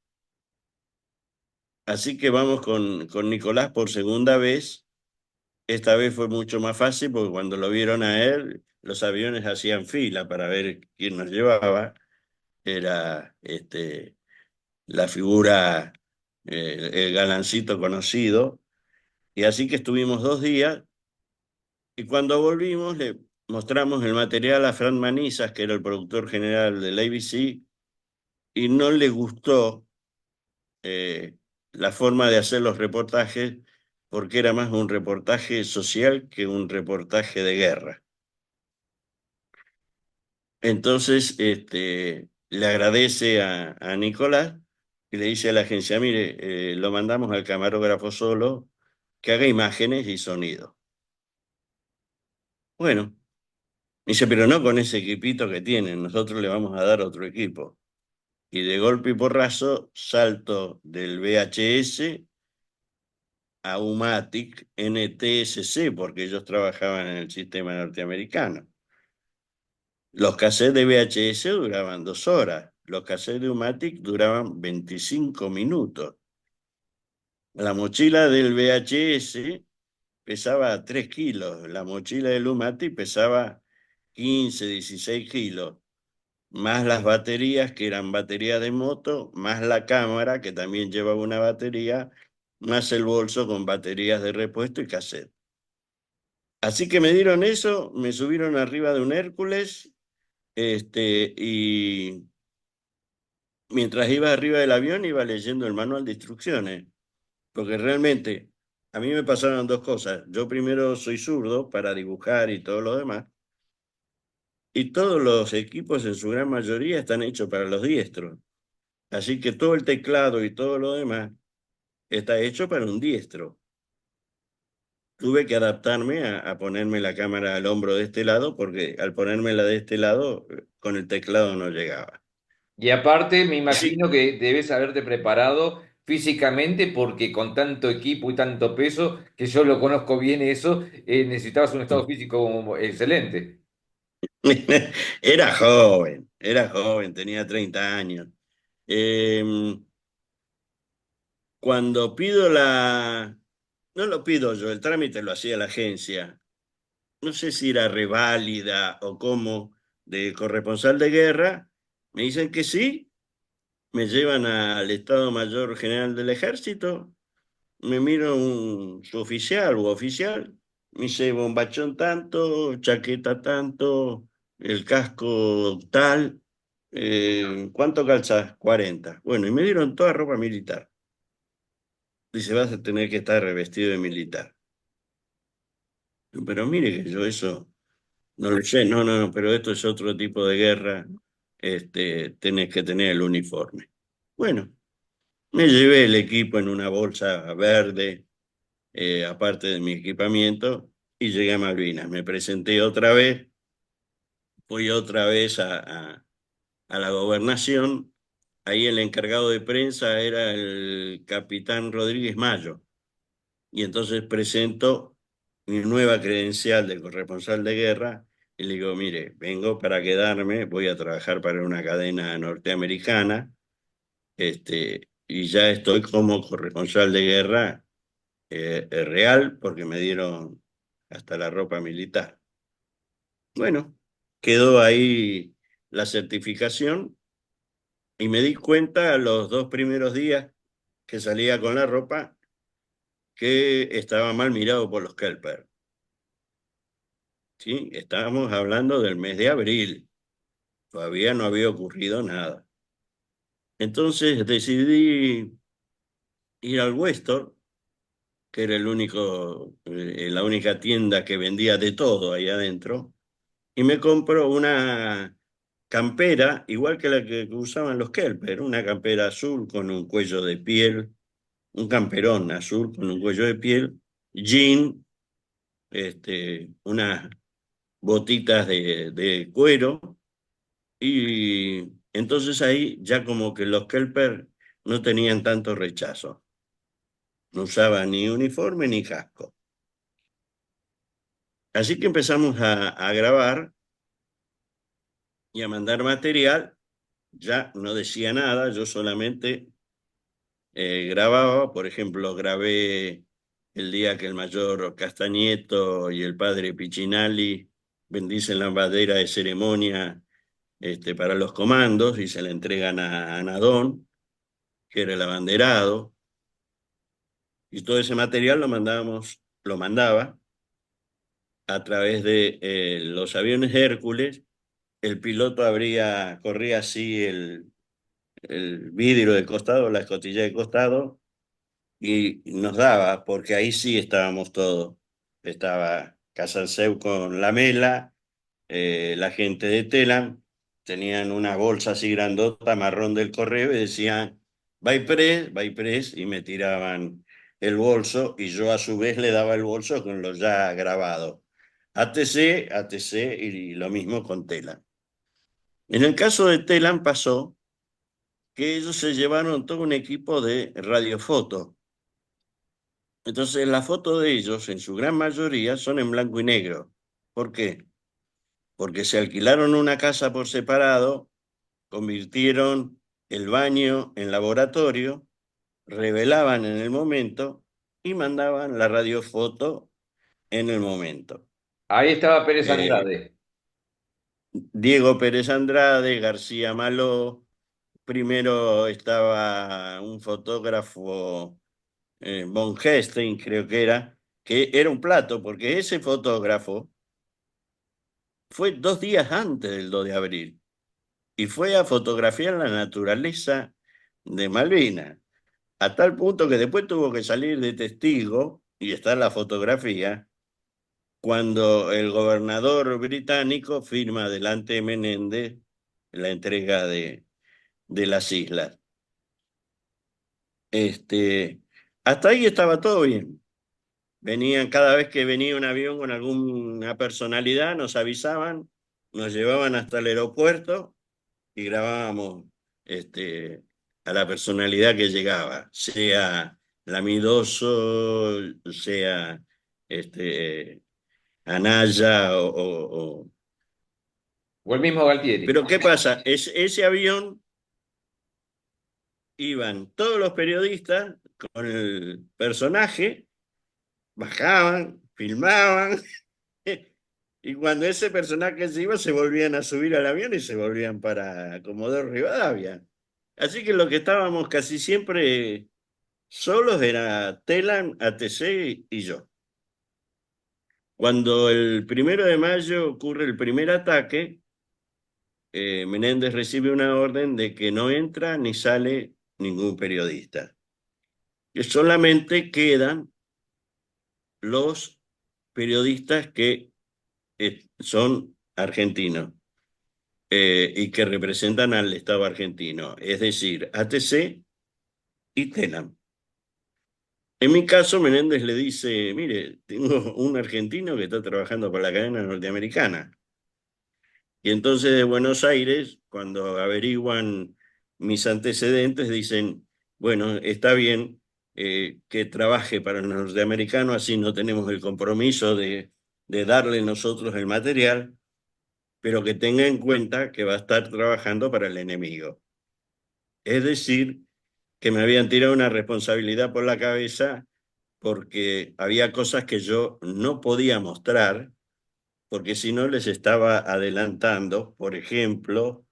Así que vamos con Nicolás por segunda vez Esta vez fue mucho más fácil porque cuando lo vieron a él, los aviones hacían fila para ver quién nos llevaba. Era la figura, el galancito conocido. Y así que estuvimos 2 días y cuando volvimos le mostramos el material a Fran Manizas, que era el productor general del ABC, y no le gustó la forma de hacer los reportajes porque era más un reportaje social que un reportaje de guerra. Entonces, le agradece a Nicolás y le dice a la agencia, mire, lo mandamos al camarógrafo solo, que haga imágenes y sonido. Bueno, dice, pero no con ese equipito que tienen, nosotros le vamos a dar otro equipo. Y de golpe y porrazo salto del VHS a Umatic NTSC, porque ellos trabajaban en el sistema norteamericano. Los cassettes de VHS duraban 2 horas, los cassettes de Umatic duraban 25 minutos. La mochila del VHS pesaba 3 kilos, la mochila del Umatic pesaba 15, 16 kilos, más las baterías, que eran baterías de moto, más la cámara, que también llevaba una batería, más el bolso con baterías de repuesto y cassette. Así que me dieron eso, me subieron arriba de un Hércules, y mientras iba arriba del avión iba leyendo el manual de instrucciones, porque realmente a mí me pasaron 2 cosas. Yo primero soy zurdo para dibujar y todo lo demás, y todos los equipos en su gran mayoría están hechos para los diestros. Así que todo el teclado y todo lo demás está hecho para un diestro. Tuve que adaptarme a ponerme la cámara al hombro de este lado, porque al ponérmela de este lado, con el teclado no llegaba.
Y aparte, me
Así,
imagino que debes haberte preparado físicamente porque con tanto equipo y tanto peso, que yo lo conozco bien eso, necesitabas un estado físico excelente.
era joven, tenía 30 años. Em, Cuando pido no lo pido yo, el trámite lo hacía la agencia. No sé si era reválida o cómo, de corresponsal de guerra. Me dicen que sí, me llevan al Estado Mayor General del Ejército, me miro su oficial u oficial, me dice bombachón tanto, chaqueta tanto, el casco tal, ¿cuánto calzas? 40. Bueno, y me dieron toda ropa militar. Dice, vas a tener que estar revestido de militar. Pero mire que yo eso no lo sé, no, no, no, pero esto es otro tipo de guerra, tenés que tener el uniforme. Bueno, me llevé el equipo en una bolsa verde, aparte de mi equipamiento, y llegué a Malvinas. Me presenté otra vez, fui otra vez a la gobernación. Ahí el encargado de prensa era el capitán Rodríguez Mayo. Y entonces presento mi nueva credencial de corresponsal de guerra y le digo, mire, vengo para quedarme, voy a trabajar para una cadena norteamericana, y ya estoy como corresponsal de guerra real porque me dieron hasta la ropa militar. Bueno, quedó ahí la certificación y me di cuenta a los 2 primeros días que salía con la ropa que estaba mal mirado por los Kelper. ¿Sí? Estábamos hablando del mes de abril, todavía no había ocurrido nada. Entonces decidí ir al Westor, que era la única tienda que vendía de todo ahí adentro, y me compro una campera, igual que la que usaban los Kelper, una campera azul con un cuello de piel, un camperón azul con un cuello de piel, jean, unas botitas de cuero, y entonces ahí ya como que los Kelper no tenían tanto rechazo, no usaban ni uniforme ni casco. Así que empezamos a grabar y a mandar material. Ya no decía nada, yo solamente grababa. Por ejemplo, grabé el día que el mayor Castañeto y el padre Piccinalli bendicen la bandera de ceremonia para los comandos y se la entregan a Nadón, que era el abanderado, y todo ese material lo mandaba a través de los aviones Hércules. El piloto corría así el vidrio de costado, la escotilla de costado, y nos daba, porque ahí sí estábamos todos. Estaba Casanseu con Lamela, la gente de Telam, tenían una bolsa así grandota, marrón del correo, y decían, vai pres, y me tiraban el bolso, y yo a su vez le daba el bolso con lo ya grabado. ATC, ATC, y lo mismo con Telam. En el caso de Telam pasó que ellos se llevaron todo un equipo de radiofoto. Entonces las fotos de ellos, en su gran mayoría, son en blanco y negro. ¿Por qué? Porque se alquilaron una casa por separado, convirtieron el baño en laboratorio, revelaban en el momento y mandaban la radiofoto en el momento.
Ahí estaba Pérez
Eh,
Andrade.
Diego Pérez Andrade, García Maló, primero estaba un fotógrafo, Von Hestein, creo que era un plato, porque ese fotógrafo fue 2 días antes del 2 de abril y fue a fotografiar la naturaleza de Malvinas, a tal punto que después tuvo que salir de testigo, y está en la fotografía, cuando el gobernador británico firma delante de Menéndez la entrega de las islas. Hasta ahí estaba todo bien. Cada vez que venía un avión con alguna personalidad, nos avisaban, nos llevaban hasta el aeropuerto y grabábamos a la personalidad que llegaba, sea Lamidoso, sea Anaya
O el mismo Galtieri.
Pero ¿qué pasa? Ese avión iban todos los periodistas con el personaje, bajaban, filmaban, y cuando ese personaje se iba, se volvían a subir al avión y se volvían para Comodoro Rivadavia. Así que lo que estábamos casi siempre solos era Telam, ATC y yo. Cuando el 1 de mayo ocurre el primer ataque, Menéndez recibe una orden de que no entra ni sale ningún periodista, que solamente quedan los periodistas que son argentinos y que representan al Estado argentino, es decir, ATC y Telam. En mi caso, Menéndez le dice, mire, tengo un argentino que está trabajando para la cadena norteamericana. Y entonces de Buenos Aires, cuando averiguan mis antecedentes, dicen, bueno, está bien que trabaje para el norteamericano, así no tenemos el compromiso de darle nosotros el material, pero que tenga en cuenta que va a estar trabajando para el enemigo. Es decir, que me habían tirado una responsabilidad por la cabeza porque había cosas que yo no podía mostrar, porque si no les estaba adelantando, por ejemplo,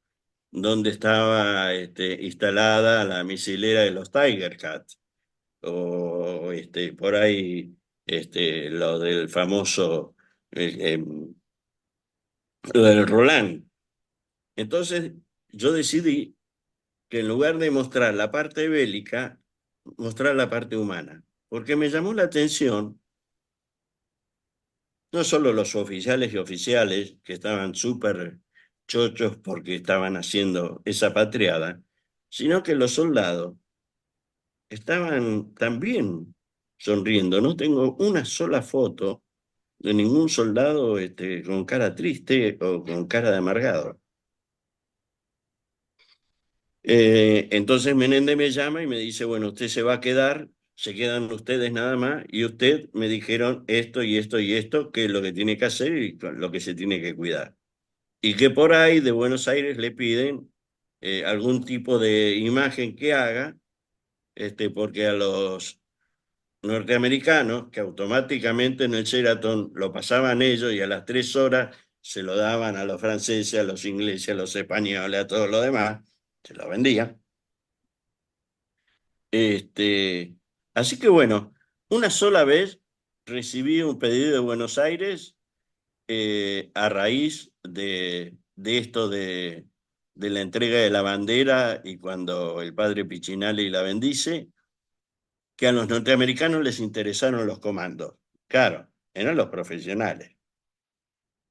dónde estaba instalada la misilera de los Tiger Cats, o por ahí lo del famoso, lo del Roland. Entonces yo decidí que en lugar de mostrar la parte bélica, mostrar la parte humana, porque me llamó la atención no solo los oficiales y oficiales que estaban súper chochos porque estaban haciendo esa patriada, sino que los soldados estaban también sonriendo. No tengo una sola foto de ningún soldado con cara triste o con cara de amargado. Entonces Menéndez me llama y me dice, bueno, usted se va a quedar, se quedan ustedes nada más, y usted me dijeron esto y esto y esto, que es lo que tiene que hacer y lo que se tiene que cuidar. Y que por ahí de Buenos Aires le piden algún tipo de imagen que haga, porque norteamericanos que automáticamente en el Sheraton lo pasaban ellos y a las 3 horas se lo daban a los franceses, a los ingleses, a los españoles, a todos los demás, se lo vendían. Así que bueno, una sola vez recibí un pedido de Buenos Aires a raíz de esto de la entrega de la bandera y cuando el padre Piccinelli la bendice, que a los norteamericanos les interesaron los comandos. Claro, eran los profesionales.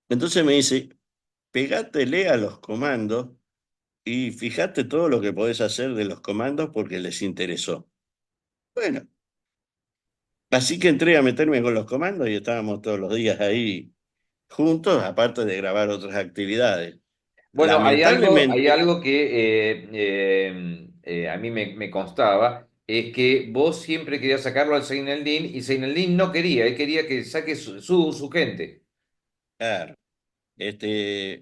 Entonces me dice, pegátele a los comandos y fíjate todo lo que podés hacer de los comandos porque les interesó. Bueno, así que entré a meterme con los comandos y estábamos todos los días ahí juntos, aparte de grabar otras actividades.
Bueno, hay
Lamentablemente,
algo que a mí me constaba, es que vos siempre querías sacarlo al Seineldin y Seineldin no quería, él quería que saque su gente.
claro,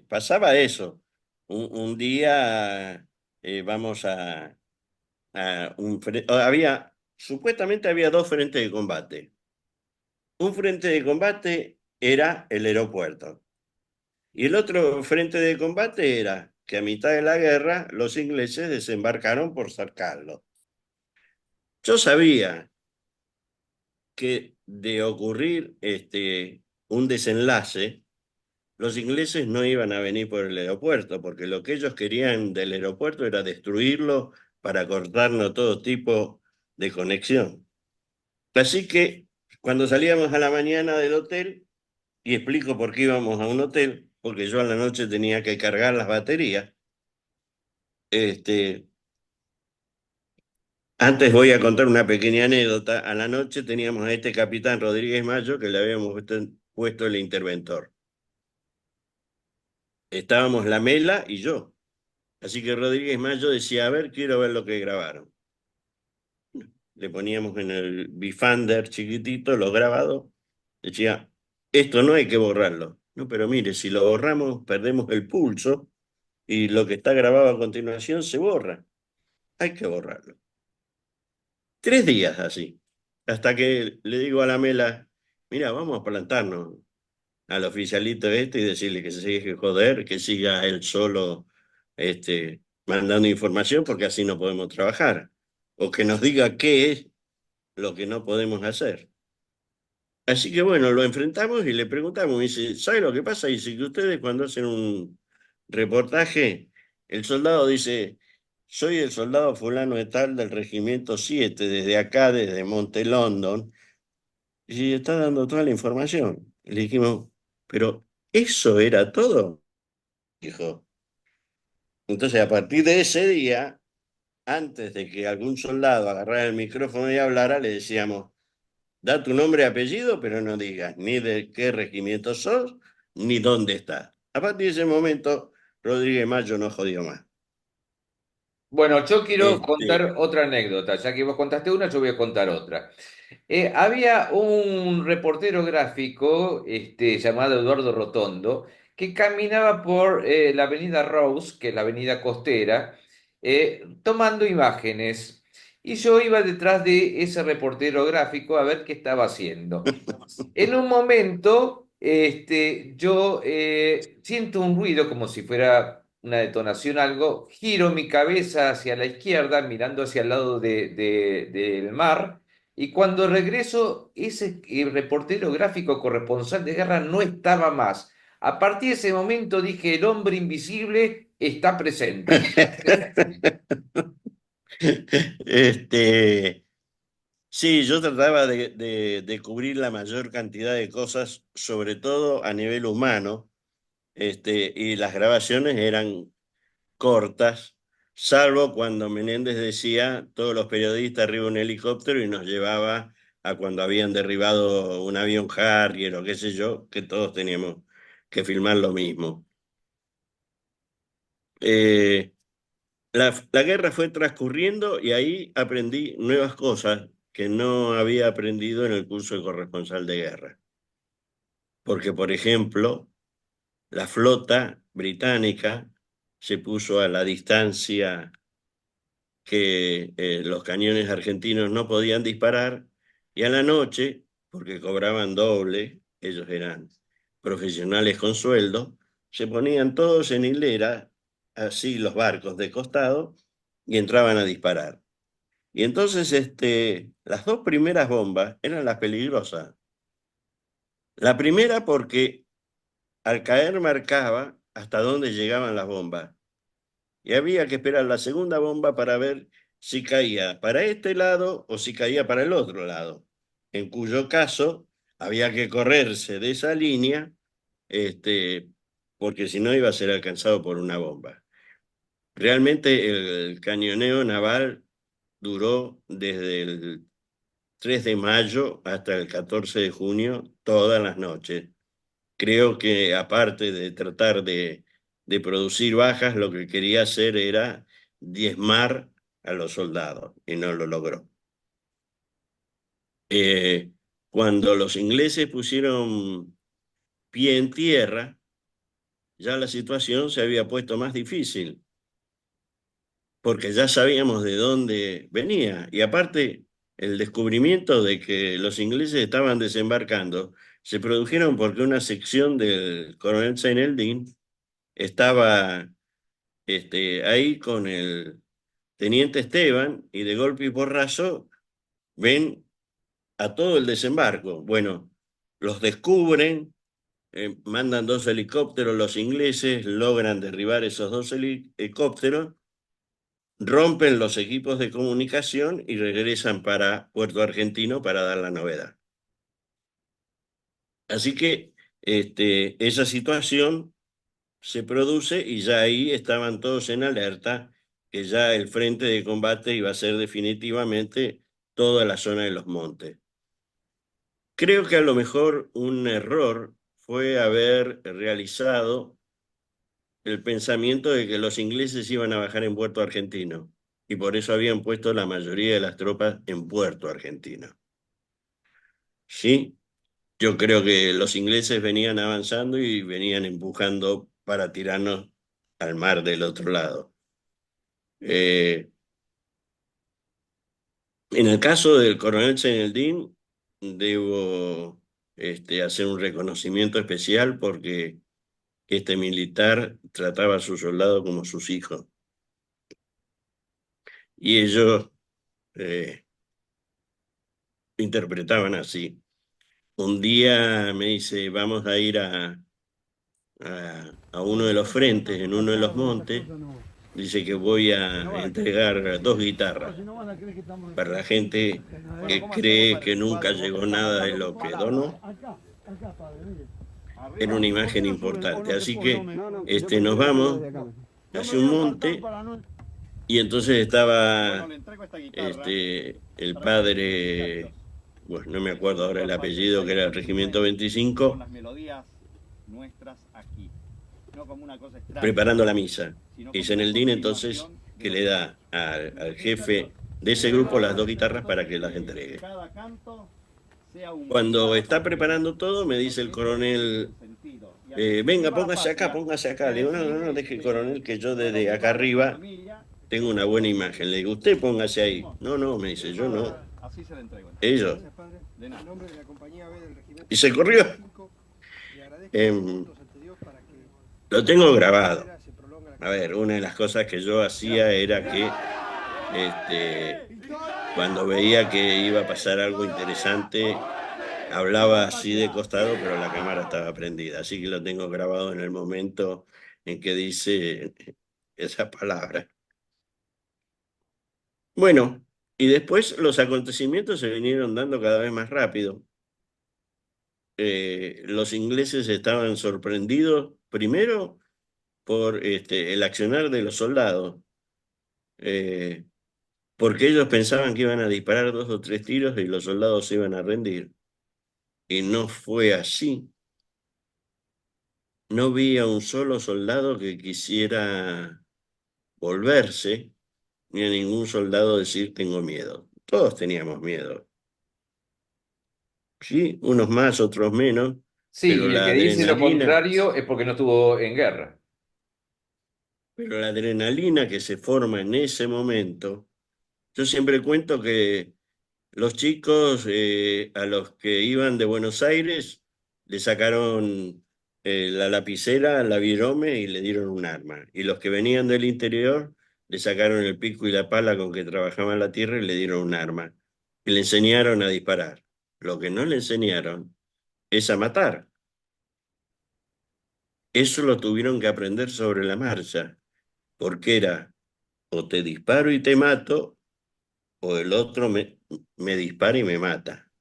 pasaba eso. Un día vamos supuestamente había dos frentes de combate. Un frente de combate era el aeropuerto y el otro frente de combate era que a mitad de la guerra los ingleses desembarcaron por cercarlo. Yo sabía que de ocurrir un desenlace, los ingleses no iban a venir por el aeropuerto, porque lo que ellos querían del aeropuerto era destruirlo para cortarnos todo tipo de conexión. Así que cuando salíamos a la mañana del hotel, y explico por qué íbamos a un hotel, porque yo a la noche tenía que cargar las baterías, antes voy a contar una pequeña anécdota. A la noche teníamos a este capitán Rodríguez Mayo que le habíamos puesto el interventor. Estábamos la Mela y yo. Así que Rodríguez Mayo decía, a ver, quiero ver lo que grabaron. Le poníamos en el Bifander chiquitito los grabados. Decía, esto no hay que borrarlo. No, pero mire, si lo borramos perdemos el pulso y lo que está grabado a continuación se borra. Hay que borrarlo. 3 días así. Hasta que le digo a la Mela, mira, vamos a plantarnos al oficialito y decirle que se sigue que joder, que siga él solo mandando información porque así no podemos trabajar. O que nos diga qué es lo que no podemos hacer. Así que bueno, lo enfrentamos y le preguntamos, y dice, ¿sabe lo que pasa? Dice que ustedes cuando hacen un reportaje, el soldado dice, soy el soldado fulano de tal del regimiento 7, desde acá, desde Monte London, y está dando toda la información. Y le dijimos, pero ¿eso era todo? Dijo. Entonces, a partir de ese día, antes de que algún soldado agarrara el micrófono y hablara, le decíamos, da tu nombre y apellido, pero no digas ni de qué regimiento sos, ni dónde estás. A partir de ese momento, Rodríguez Mayo no jodió más.
Bueno, yo quiero
Este,
contar otra anécdota, ya que vos contaste una, yo voy a contar otra. Había un reportero gráfico llamado Eduardo Rotondo que caminaba por la avenida Rose, que es la avenida costera, tomando imágenes. Y yo iba detrás de ese reportero gráfico a ver qué estaba haciendo. En un momento, yo siento un ruido como si fuera una detonación, algo, giro mi cabeza hacia la izquierda, mirando hacia el lado del mar, y cuando regreso, ese reportero gráfico corresponsal de guerra no estaba más. A partir de ese momento dije, el hombre invisible está presente.
este, sí, yo trataba de cubrir la mayor cantidad de cosas, sobre todo a nivel humano, y las grabaciones eran cortas, salvo cuando Menéndez decía, todos los periodistas arriba de un helicóptero y nos llevaba a cuando habían derribado un avión Harrier o qué sé yo, que todos teníamos que filmar lo mismo. Eh, la guerra fue transcurriendo y ahí aprendí nuevas cosas que no había aprendido en el curso de corresponsal de guerra. Porque, por ejemplo, la flota británica se puso a la distancia que los cañones argentinos no podían disparar Y a la noche, porque cobraban doble, ellos eran profesionales con sueldo, se ponían todos en hilera, así los barcos de costado, y entraban a disparar. Y entonces las dos primeras bombas eran las peligrosas. La primera porque al caer marcaba hasta dónde llegaban las bombas. Y había que esperar la segunda bomba para ver si caía para este lado o si caía para el otro lado. En cuyo caso había que correrse de esa línea, porque si no iba a ser alcanzado por una bomba. Realmente el cañoneo naval duró desde el 3 de mayo hasta el 14 de junio, todas las noches. Creo que aparte de tratar de producir bajas, lo que quería hacer era diezmar a los soldados y no lo logró. Cuando los ingleses pusieron pie en tierra, ya la situación se había puesto más difícil, porque ya sabíamos de dónde venía. Y aparte, el descubrimiento de que los ingleses estaban desembarcando se produjeron porque una sección del coronel Seyneldin estaba ahí con el teniente Esteban y de golpe y porrazo ven a todo el desembarco. Bueno, los descubren, mandan 2 helicópteros los ingleses, logran derribar esos 2 helicópteros, rompen los equipos de comunicación y regresan para Puerto Argentino para dar la novedad. Así que esa situación se produce y ya ahí estaban todos en alerta que ya el frente de combate iba a ser definitivamente toda la zona de los montes. Creo que a lo mejor un error fue haber realizado el pensamiento de que los ingleses iban a bajar en Puerto Argentino y por eso habían puesto la mayoría de las tropas en Puerto Argentino. ¿Sí? Yo creo que los ingleses venían avanzando y venían empujando para tirarnos al mar del otro lado. En el caso del coronel Seyneldin, debo hacer un reconocimiento especial porque este militar trataba a sus soldados como sus hijos. Y ellos interpretaban así. Un día me dice, vamos a ir a uno de los frentes, en uno de los montes. Dice que voy a entregar 2 guitarras para la gente que cree que nunca llegó nada de lo que donó. Era una imagen importante. Así que nos vamos hacia un monte y entonces estaba el padre, bueno, no me acuerdo ahora el apellido, que era el Regimiento 25, preparando la misa. Y Seyneldin entonces que le da al jefe de ese grupo las 2 guitarras para que las entregue. Cuando está preparando todo, me dice el coronel, venga, póngase acá, póngase acá. Le digo, no, deje coronel, que yo desde acá arriba tengo una buena imagen. Le digo, usted póngase ahí. No, me dice, yo no. Ellos. Y se corrió. Lo tengo grabado. A ver, una de las cosas que yo hacía era que cuando veía que iba a pasar algo interesante, hablaba así de costado, pero la cámara estaba prendida. Así que lo tengo grabado en el momento en que dice esa palabra. Bueno, y después los acontecimientos se vinieron dando cada vez más rápido. Los ingleses estaban sorprendidos, primero, por el accionar de los soldados, porque ellos pensaban que iban a disparar 2 o 3 tiros y los soldados se iban a rendir. Y no fue así. No vi a un solo soldado que quisiera volverse, ni a ningún soldado decir tengo miedo. Todos teníamos miedo. Sí, unos más, otros menos,
Sí,
pero
y el
la
que dice lo
adrenalina,
contrario es porque no estuvo en guerra.
pero la adrenalina que se forma en ese momento, yo siempre cuento que Los chicos a los que iban de Buenos Aires le sacaron la lapicera, la virome y le dieron un arma. Y los que venían del interior le sacaron el pico y la pala con que trabajaban la tierra y le dieron un arma. Y le enseñaron a disparar. Lo que no le enseñaron es a matar. Eso lo tuvieron que aprender sobre la marcha, porque era o te disparo y te mato, o el otro me dispara y me mata.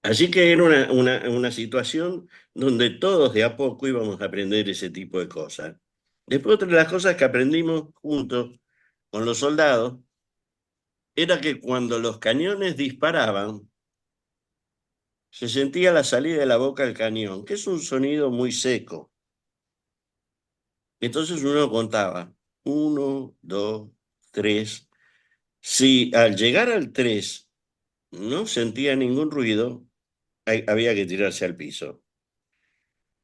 Así que era una situación donde todos de a poco íbamos a aprender ese tipo de cosas. Después, otra de las cosas que aprendimos juntos con los soldados era que cuando los cañones disparaban, se sentía la salida de la boca del cañón, que es un sonido muy seco. Entonces uno contaba, 1, 2, 3. Si al llegar al 3 no sentía ningún ruido, había que tirarse al piso,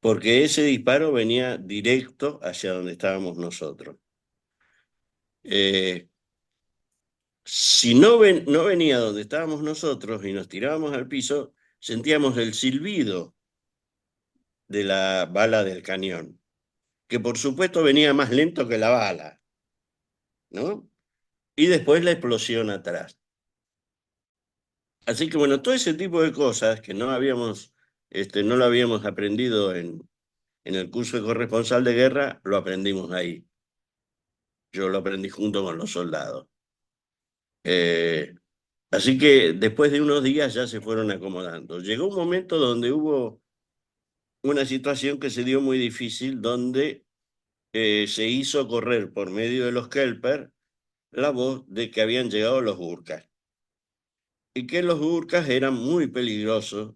porque ese disparo venía directo hacia donde estábamos nosotros. Si no venía donde estábamos nosotros y nos tirábamos al piso, sentíamos el silbido de la bala del cañón, que por supuesto venía más lento que la bala, ¿no? Y después la explosión atrás. Así que bueno, todo ese tipo de cosas que no lo habíamos aprendido en el curso de corresponsal de guerra, lo aprendimos ahí. Yo lo aprendí junto con los soldados. Así que después de unos días ya se fueron acomodando. Llegó un momento donde hubo una situación que se dio muy difícil, donde se hizo correr por medio de los Kelper la voz de que habían llegado los Gurkhas. Y que los Gurkhas eran muy peligrosos,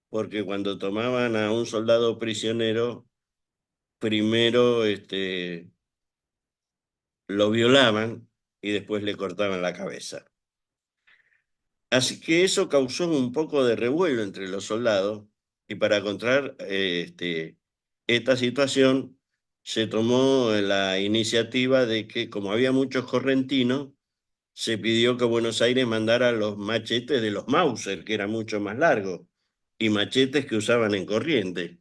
porque cuando tomaban a un soldado prisionero, primero lo violaban y después le cortaban la cabeza. Así que eso causó un poco de revuelo entre los soldados, y para contraer esta situación se tomó la iniciativa de que, como había muchos correntinos, se pidió que Buenos Aires mandara los machetes de los Mauser, que eran mucho más largos, y machetes que usaban en corriente.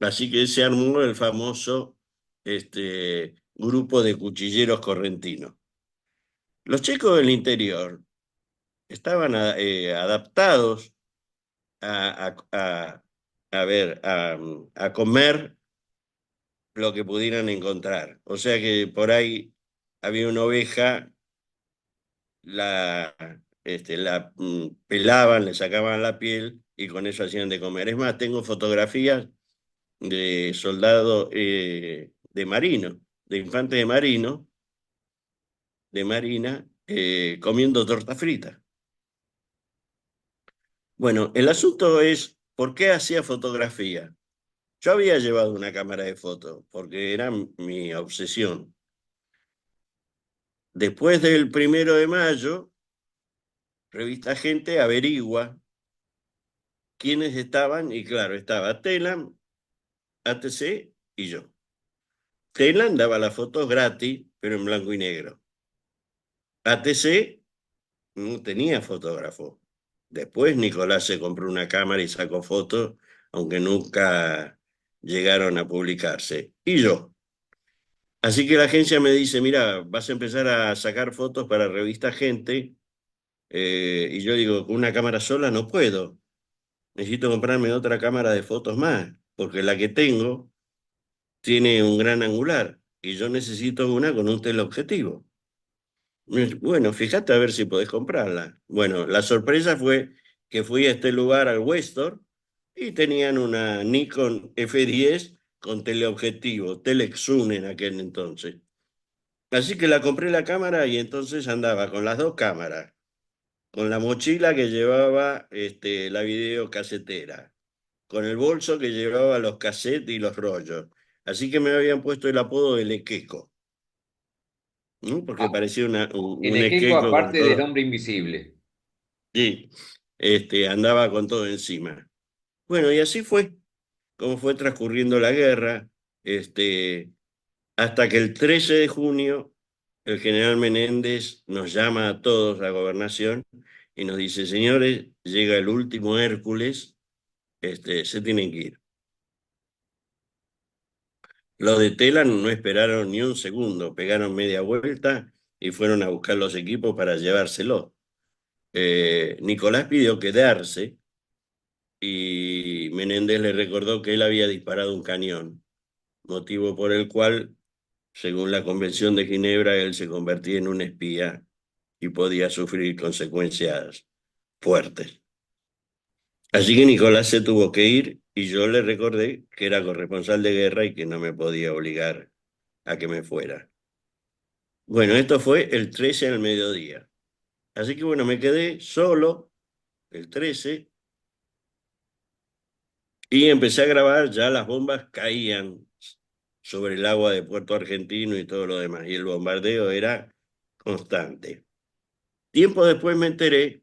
Así que se armó el famoso grupo de cuchilleros correntinos. Los chicos del interior estaban adaptados a comer lo que pudieran encontrar. O sea que por ahí había una oveja, la pelaban, le sacaban la piel y con eso hacían de comer. Es más, tengo fotografías de soldados de marino, de infantes de marina, comiendo torta frita. Bueno, el asunto es, ¿por qué hacía fotografía? Yo había llevado una cámara de fotos, porque era mi obsesión. Después del 1 de mayo, Revista Gente averigua quiénes estaban, y claro, estaba Telam, ATC y yo. Telam daba las fotos gratis, pero en blanco y negro. ATC no tenía fotógrafo. Después Nicolás se compró una cámara y sacó fotos, aunque nunca llegaron a publicarse. Y yo. Así que la agencia me dice, mira, vas a empezar a sacar fotos para Revista Gente. Y yo digo, con una cámara sola no puedo. Necesito comprarme otra cámara de fotos más, porque la que tengo tiene un gran angular y yo necesito una con un teleobjetivo. Bueno, fíjate a ver si podés comprarla. Bueno, la sorpresa fue que fui a este lugar, al Westor, y tenían una Nikon F10 con teleobjetivo, Telexun en aquel entonces. Así que la compré la cámara y entonces andaba con las dos cámaras, con la mochila que llevaba la videocasetera, con el bolso que llevaba los cassettes y los rollos. Así que me habían puesto el apodo de Lequeco, ¿no? Porque
Ah,
parecía
el
un
Equeco,
Equeco con
aparte del
todo.
hombre invisible.
Sí, andaba con todo encima. Bueno, y así fue como fue transcurriendo la guerra, hasta que el 13 de junio el general Menéndez nos llama a todos a Gobernación y nos dice, señores, llega el último Hércules, se tienen que ir. Los de Telam no esperaron ni un segundo, pegaron media vuelta y fueron a buscar los equipos para llevárselo. Nicolás pidió quedarse y Menéndez le recordó que él había disparado un cañón, motivo por el cual, según la Convención de Ginebra, él se convertía en un espía y podía sufrir consecuencias fuertes. Así que Nicolás se tuvo que ir y yo le recordé que era corresponsal de guerra y que no me podía obligar a que me fuera. Bueno, esto fue el 13 al mediodía. Así que bueno, me quedé solo el 13 y empecé a grabar, ya las bombas caían sobre el agua de Puerto Argentino y todo lo demás, y el bombardeo era constante. Tiempo después me enteré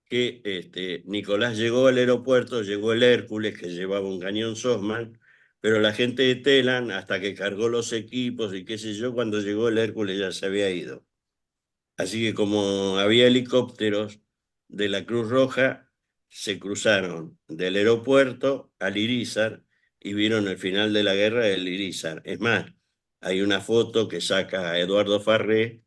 que Nicolás llegó al aeropuerto, llegó el Hércules que llevaba un cañón Sosman, pero la gente de Telam, hasta que cargó los equipos y qué sé yo, cuando llegó el Hércules ya se había ido. Así que como había helicópteros de la Cruz Roja, se cruzaron del aeropuerto al Irízar y vieron el final de la guerra del Irízar. Es más, hay una foto que saca a Eduardo Farré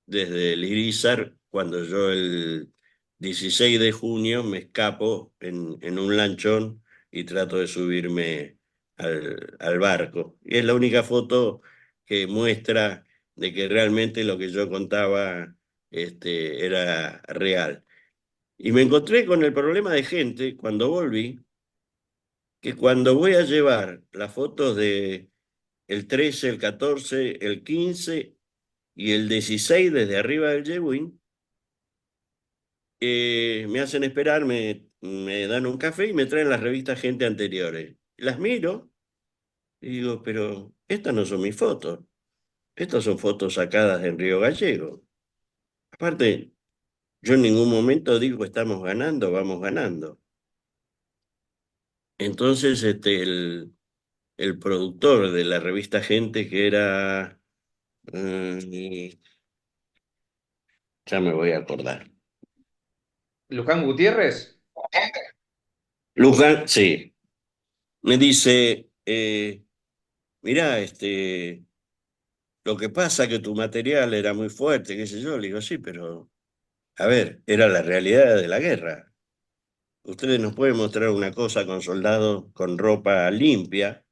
desde el Irízar cuando yo el 16 de junio me escapo en un lanchón y trato de subirme al barco. Y es la única foto que muestra de que realmente lo que yo contaba era real. Y me encontré con el problema de gente cuando volví, que cuando voy a llevar las fotos de el 13, el 14, el 15 y el 16 desde arriba del Yewin, me hacen esperar, me dan un café y me traen las revistas Gente anteriores. Las miro y digo, pero estas no son mis fotos, estas son fotos sacadas en Río Gallego. Aparte, yo en ningún momento digo estamos ganando, vamos ganando. Entonces, el productor de la revista Gente, que era, eh, ya me voy a acordar.
Luján Gutiérrez.
Luján, sí, me dice, mirá, lo que pasa que tu material era muy fuerte, qué sé yo. Le digo, sí, pero, a ver, era la realidad de la guerra. Ustedes nos pueden mostrar una cosa con soldados con ropa limpia,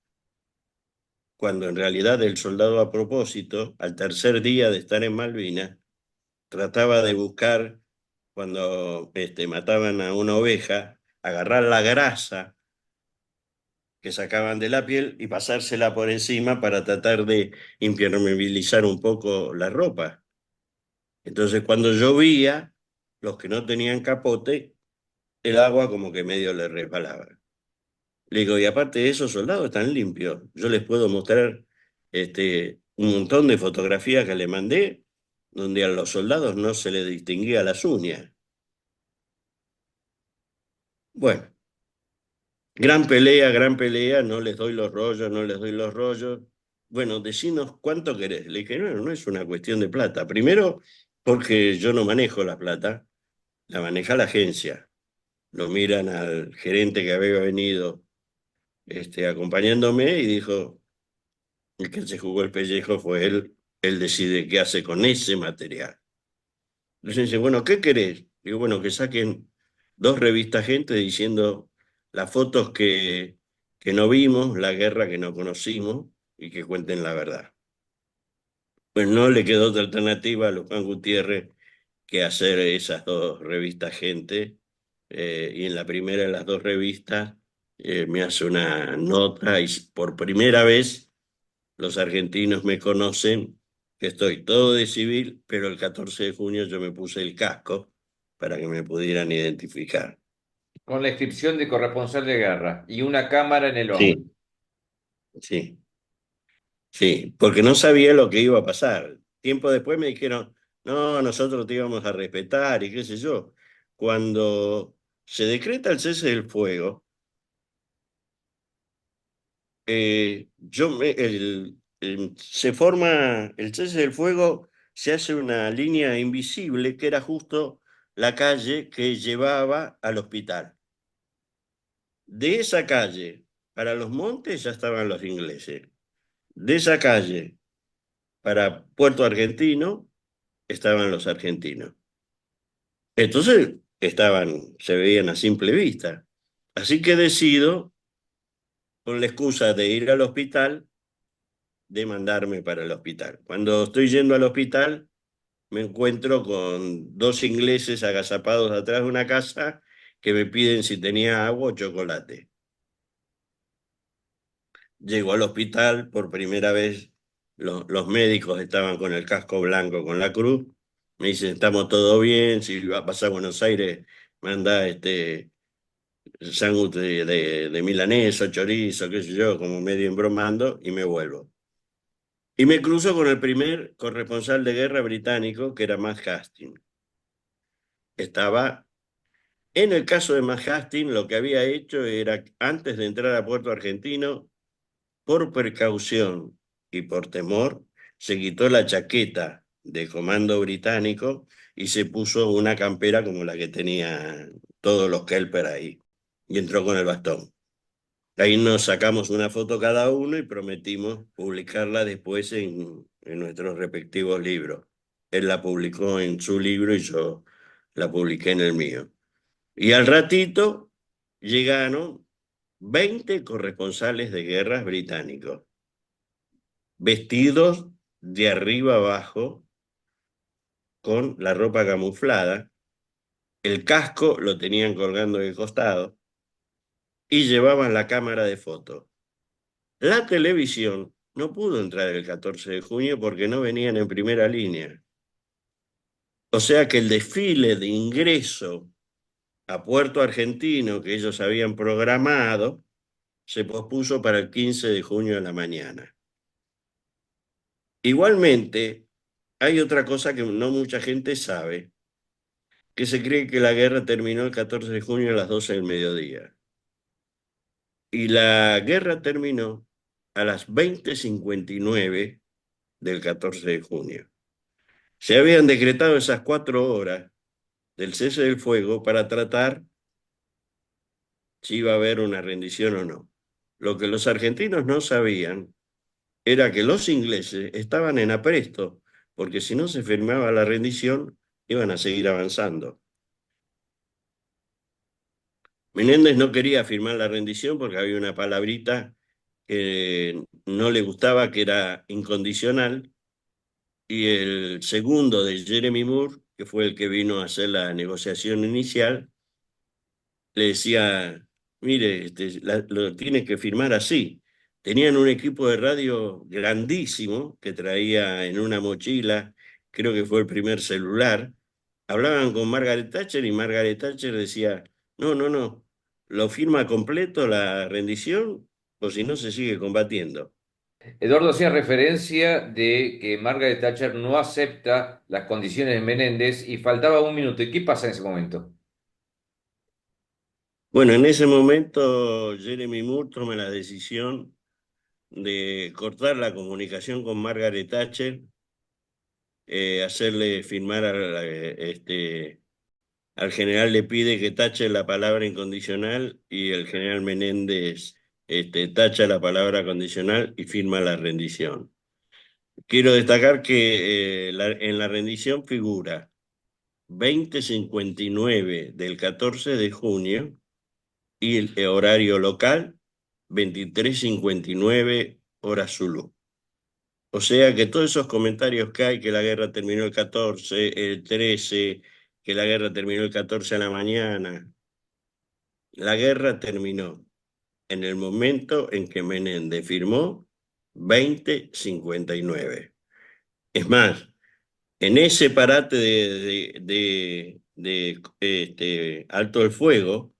cuando en realidad el soldado a propósito, al tercer día de estar en Malvinas, trataba de buscar, cuando mataban a una oveja, agarrar la grasa que sacaban de la piel y pasársela por encima para tratar de impermeabilizar un poco la ropa. Entonces, cuando llovía, los que no tenían capote, el agua como que medio le resbalaba. Le digo, y aparte de esos soldados están limpios. Yo les puedo mostrar un montón de fotografías que le mandé, donde a los soldados no se les distinguía las uñas. Bueno, gran pelea, no les doy los rollos, no les doy los rollos. Bueno, decinos cuánto querés. Le dije, no, no es una cuestión de plata. Primero, porque yo no manejo la plata, la maneja la agencia. Lo miran al gerente que había venido acompañándome y dijo, el que se jugó el pellejo fue él decide qué hace con ese material. Entonces dice, bueno, ¿qué querés? Digo, bueno, que saquen 2 revistas Gente diciendo las fotos que no vimos, la guerra que no conocimos y que cuenten la verdad. Pues no le quedó otra alternativa a Luján Gutiérrez que hacer esas 2 revistas Gente, y en la primera de las 2 revistas me hace una nota y por primera vez los argentinos me conocen, que estoy todo de civil, pero el 14 de junio yo me puse el casco para que me pudieran identificar.
Con la inscripción de corresponsal de guerra y una cámara en el hombro.
Sí, sí, sí, porque no sabía lo que iba a pasar. Tiempo después me dijeron, no, nosotros te íbamos a respetar y qué sé yo. Cuando se decreta el cese del fuego, se forma el cese del fuego, se hace una línea invisible que era justo la calle que llevaba al hospital. De esa calle para los montes ya estaban los ingleses. De esa calle para Puerto Argentino estaban los argentinos. Entonces se veían a simple vista. Así que decido, con la excusa de ir al hospital, de mandarme para el hospital. Cuando estoy yendo al hospital, me encuentro con dos ingleses agazapados atrás de una casa que me piden si tenía agua o chocolate. Llego al hospital, por primera vez los médicos estaban con el casco blanco con la cruz. Me dicen, estamos todo bien, si va a pasar a Buenos Aires, manda sándwich de milanesa, chorizo, qué sé yo, como medio embromando, y me vuelvo. Y me cruzo con el primer corresponsal de guerra británico, que era Matt Hastings. Estaba, en el caso de Matt Hastings, lo que había hecho era, antes de entrar a Puerto Argentino, por precaución y por temor, se quitó la chaqueta de comando británico y se puso una campera como la que tenía todos los Kelper ahí, y entró con el bastón. Ahí nos sacamos una foto cada uno y prometimos publicarla después en nuestros respectivos libros. Él la publicó en su libro y yo la publiqué en el mío. Y al ratito llegaron 20 corresponsales de guerras británicos, vestidos de arriba abajo, con la ropa camuflada, el casco lo tenían colgando de costado y llevaban la cámara de fotos. La televisión no pudo entrar el 14 de junio porque no venían en primera línea. O sea que el desfile de ingreso a Puerto Argentino que ellos habían programado se pospuso para el 15 de junio a la mañana. Igualmente, hay otra cosa que no mucha gente sabe, que se cree que la guerra terminó el 14 de junio a las 12 del mediodía. Y la guerra terminó a las 20:59 del 14 de junio. Se habían decretado esas 4 horas del cese del fuego para tratar si iba a haber una rendición o no. Lo que los argentinos no sabían era que los ingleses estaban en apresto, porque si no se firmaba la rendición, iban a seguir avanzando. Menéndez no quería firmar la rendición porque había una palabrita que no le gustaba, que era incondicional, y el segundo de Jeremy Moore, que fue el que vino a hacer la negociación inicial, le decía, mire, lo tiene que firmar así. Tenían un equipo de radio grandísimo que traía en una mochila, creo que fue el primer celular. Hablaban con Margaret Thatcher y Margaret Thatcher decía, no, no, no, lo firma completo la rendición o si no se sigue combatiendo.
Eduardo hacía referencia de que Margaret Thatcher no acepta las condiciones de Menéndez y faltaba un minuto. ¿Y qué pasa en ese momento?
Bueno, en ese momento Jeremy Moore toma la decisión de cortar la comunicación con Margaret Thatcher, hacerle firmar al general, le pide que tache la palabra incondicional y el general Menéndez tacha la palabra condicional y firma la rendición. Quiero destacar que en la rendición figura 20:59 del 14 de junio y el horario local 23:59 hora Zulu. O sea que todos esos comentarios que hay, que la guerra terminó el 14, el 13, que la guerra terminó el 14 a la mañana, la guerra terminó en el momento en que Menéndez firmó 20:59. Es más, en ese parate de alto el fuego,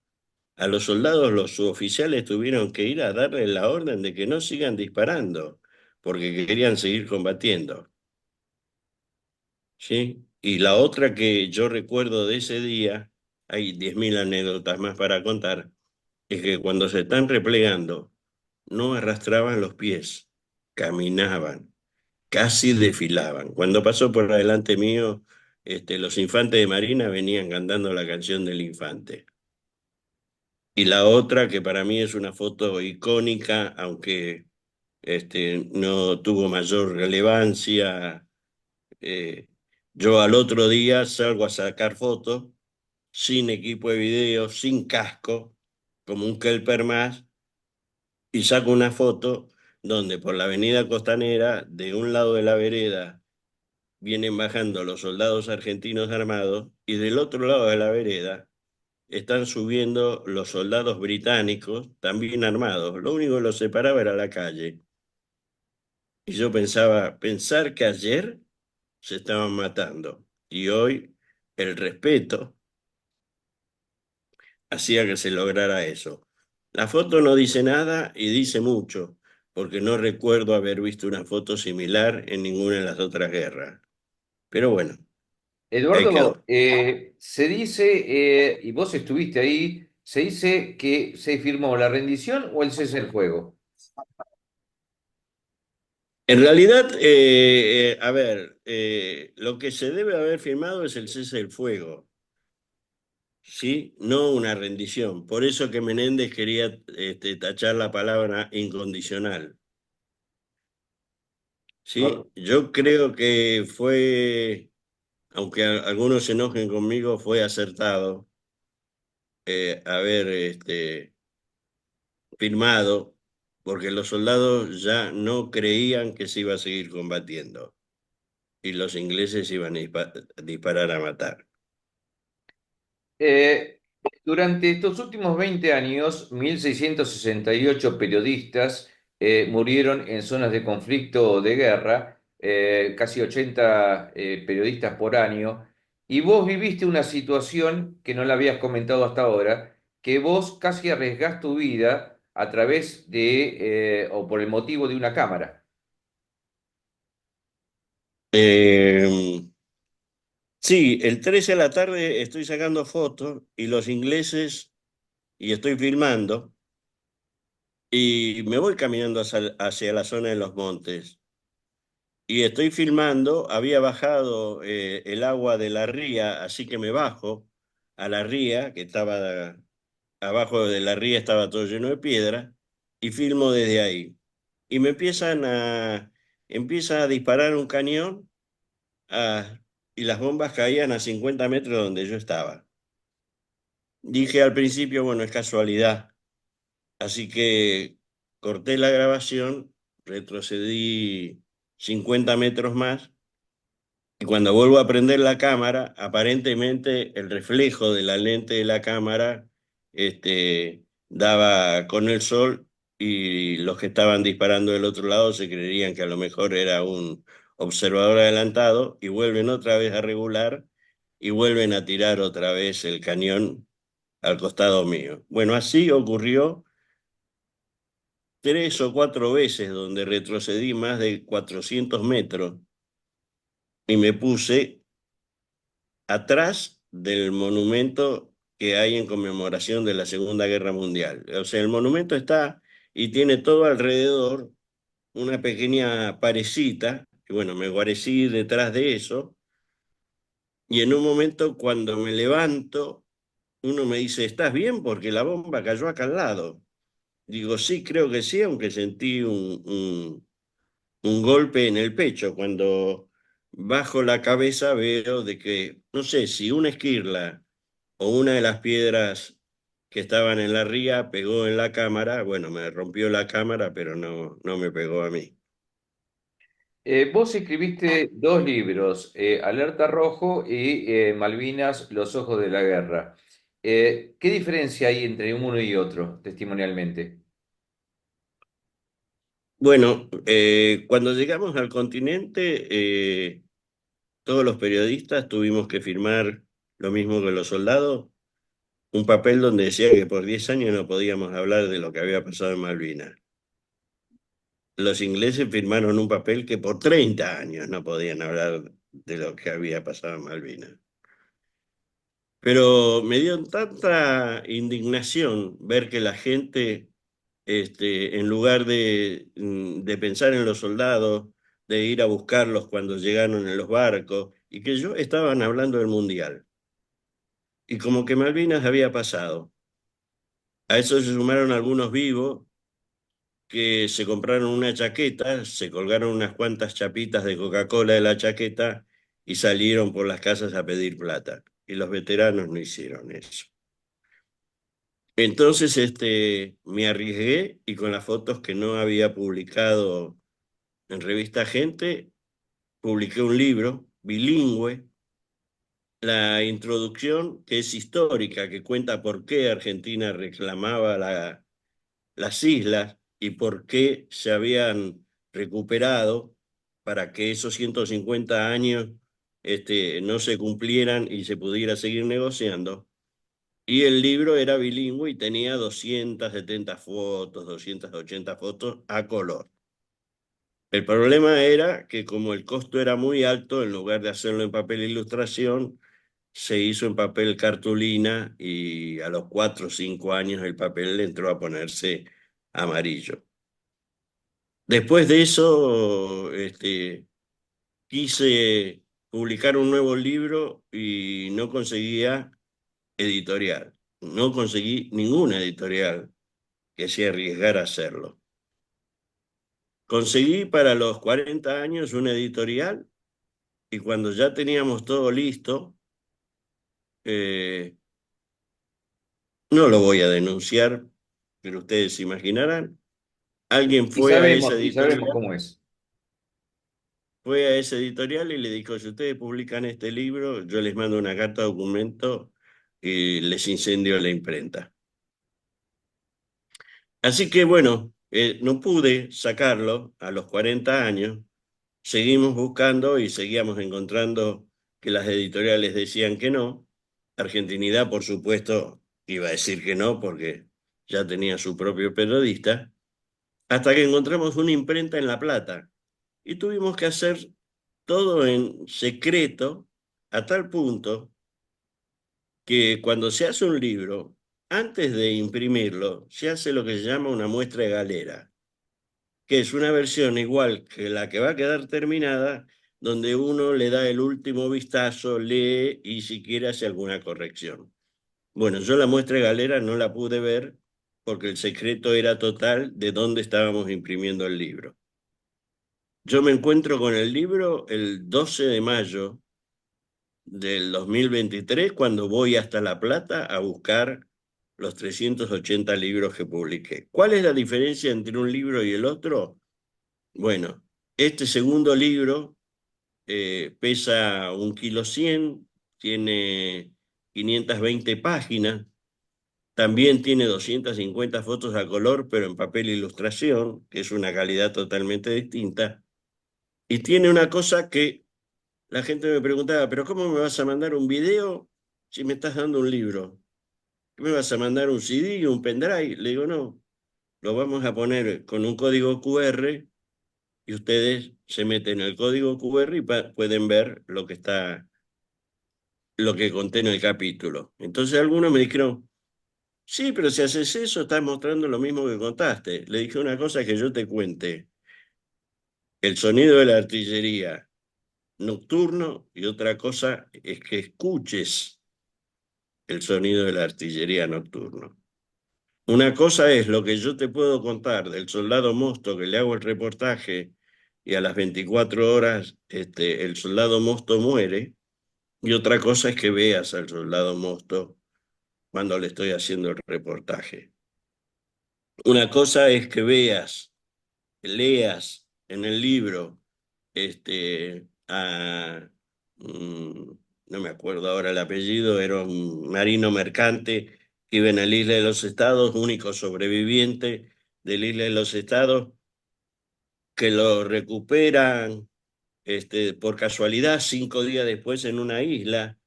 a los soldados, los suboficiales tuvieron que ir a darle la orden de que no sigan disparando, porque querían seguir combatiendo. ¿Sí? Y la otra que yo recuerdo de ese día, hay 10.000 anécdotas más para contar, es que cuando se están replegando, no arrastraban los pies, caminaban, casi desfilaban. Cuando pasó por delante mío, los infantes de Marina venían cantando la canción del infante. Y la otra, que para mí es una foto icónica, aunque no tuvo mayor relevancia, eh, yo al otro día salgo a sacar fotos sin equipo de video, sin casco, como un kelper más, y saco una foto donde por la avenida Costanera, de un lado de la vereda, vienen bajando los soldados argentinos armados y del otro lado de la vereda están subiendo los soldados británicos, también armados. Lo único que los separaba era la calle. Y yo pensaba, pensar que ayer se estaban matando y hoy el respeto hacía que se lograra eso. La foto no dice nada y dice mucho, porque no recuerdo haber visto una foto similar en ninguna de las otras guerras. Pero bueno, ahí
Eduardo,
quedó.
se dice, y vos estuviste ahí, se dice que se firmó la rendición o el cese del fuego.
En realidad, a ver, lo que se debe haber firmado es el cese del fuego, ¿sí? No una rendición. Por eso que Menéndez quería tachar la palabra incondicional, ¿sí?
Cor-
Yo creo que fue, aunque algunos se enojen conmigo, fue acertado haber firmado, porque los soldados ya no creían que se iba a seguir combatiendo y los ingleses iban a disparar a matar.
Eh, Durante estos últimos 20 años, 1.668 periodistas murieron en zonas de conflicto o de guerra, casi 80 periodistas por año, y vos viviste una situación que no la habías comentado hasta ahora, que vos casi arriesgás tu vida a través o por el motivo de una cámara.
Eh, sí, el 13 de la tarde estoy sacando fotos y los ingleses, y estoy filmando, y me voy caminando hacia la zona de los montes. Y estoy filmando, había bajado el agua de la ría, así que me bajo a la ría, que estaba abajo de la ría, estaba todo lleno de piedra, y filmo desde ahí. Y empieza a disparar un cañón, ah, y las bombas caían a 50 metros de donde yo estaba. Dije al principio, bueno, es casualidad, así que corté la grabación, retrocedí 50 metros más. Y cuando vuelvo a prender la cámara, aparentemente el reflejo de la lente de la cámara daba con el sol y los que estaban disparando del otro lado se creerían que a lo mejor era un observador adelantado y vuelven otra vez a regular y vuelven a tirar otra vez el cañón al costado mío. Bueno, así ocurrió 3 o 4 veces donde retrocedí más de 400 metros y me puse atrás del monumento que hay en conmemoración de la Segunda Guerra Mundial. O sea, el monumento está y tiene todo alrededor una pequeña parecita, y bueno, me guarecí detrás de eso, y en un momento cuando me levanto, uno me dice, ¿estás bien? Porque la bomba cayó acá al lado. Digo, sí, creo que sí, aunque sentí un golpe en el pecho. Cuando bajo la cabeza veo de que, no sé, si una esquirla o una de las piedras que estaban en la ría pegó en la cámara, bueno, me rompió la cámara, pero no me pegó a mí.
Vos escribiste dos libros, Alerta Rojo y Malvinas, los ojos de la guerra. ¿Qué diferencia hay entre uno y otro, testimonialmente?
Bueno, cuando llegamos al continente, todos los periodistas tuvimos que firmar lo mismo que los soldados, un papel donde decía que por 10 años no podíamos hablar de lo que había pasado en Malvinas. Los ingleses firmaron un papel que por 30 años no podían hablar de lo que había pasado en Malvinas. Pero me dio tanta indignación ver que la gente en lugar de pensar en los soldados, de ir a buscarlos cuando llegaron en los barcos, y que yo estaban hablando del Mundial. Y como que Malvinas había pasado. A eso se sumaron algunos vivos que se compraron una chaqueta, se colgaron unas cuantas chapitas de Coca-Cola de la chaqueta y salieron por las casas a pedir plata. Y los veteranos no hicieron eso. Entonces me arriesgué y con las fotos que no había publicado en Revista Gente, publiqué un libro bilingüe, la introducción, que es histórica, que cuenta por qué Argentina reclamaba las islas y por qué se habían recuperado para que esos 150 años no se cumplieran y se pudiera seguir negociando. Y el libro era bilingüe y tenía 270 fotos, 280 fotos a color. El problema era que como el costo era muy alto, en lugar de hacerlo en papel e ilustración, se hizo en papel cartulina y a los 4 o 5 años el papel le entró a ponerse amarillo. Después de eso, quise publicar un nuevo libro y no conseguía editorial. No conseguí ninguna editorial que se arriesgara a hacerlo. Conseguí para los 40 años una editorial y cuando ya teníamos todo listo, eh, no lo voy a denunciar, pero ustedes se imaginarán, alguien
Y sabemos cómo es.
fue a esa editorial y le dijo, si ustedes publican este libro, yo les mando una carta de documento y les incendio la imprenta. Así que bueno, no pude sacarlo a los 40 años, seguimos buscando y seguíamos encontrando que las editoriales decían que no. Argentinidad, por supuesto, iba a decir que no porque ya tenía su propio periodista, hasta que encontramos una imprenta en La Plata y tuvimos que hacer todo en secreto a tal punto que cuando se hace un libro, antes de imprimirlo, se hace lo que se llama una muestra de galera, que es una versión igual que la que va a quedar terminada, donde uno le da el último vistazo, lee y si quiere hace alguna corrección. Bueno, yo la muestra de galera no la pude ver porque el secreto era total de dónde estábamos imprimiendo el libro. Yo me encuentro con el libro el 12 de mayo del 2023 cuando voy hasta La Plata a buscar los 380 libros que publiqué. ¿Cuál es la diferencia entre un libro y el otro? Bueno, este segundo libro pesa 1,1 kg, tiene 520 páginas, también tiene 250 fotos a color, pero en papel e ilustración, que es una calidad totalmente distinta, y tiene una cosa que la gente me preguntaba, ¿pero cómo me vas a mandar un video si me estás dando un libro? ¿Qué me vas a mandar un CD, un pendrive? Le digo, no, lo vamos a poner con un código QR y ustedes se meten el código QR y pueden ver lo que conté en el capítulo. Entonces algunos me dijeron, sí, pero si haces eso estás mostrando lo mismo que contaste. Le dije una cosa que yo te cuente. El sonido de la artillería nocturno y otra cosa es que escuches el sonido de la artillería nocturno. Una cosa es lo que yo te puedo contar del soldado Mosto que le hago el reportaje y a las 24 horas el soldado Mosto muere, y otra cosa es que veas al soldado Mosto cuando le estoy haciendo el reportaje. Una cosa es que veas, leas en el libro a, mm, no me acuerdo ahora el apellido, era un marino mercante que iba en la Isla de los Estados, único sobreviviente de la Isla de los Estados, que lo recuperan por casualidad 5 días después en una isla.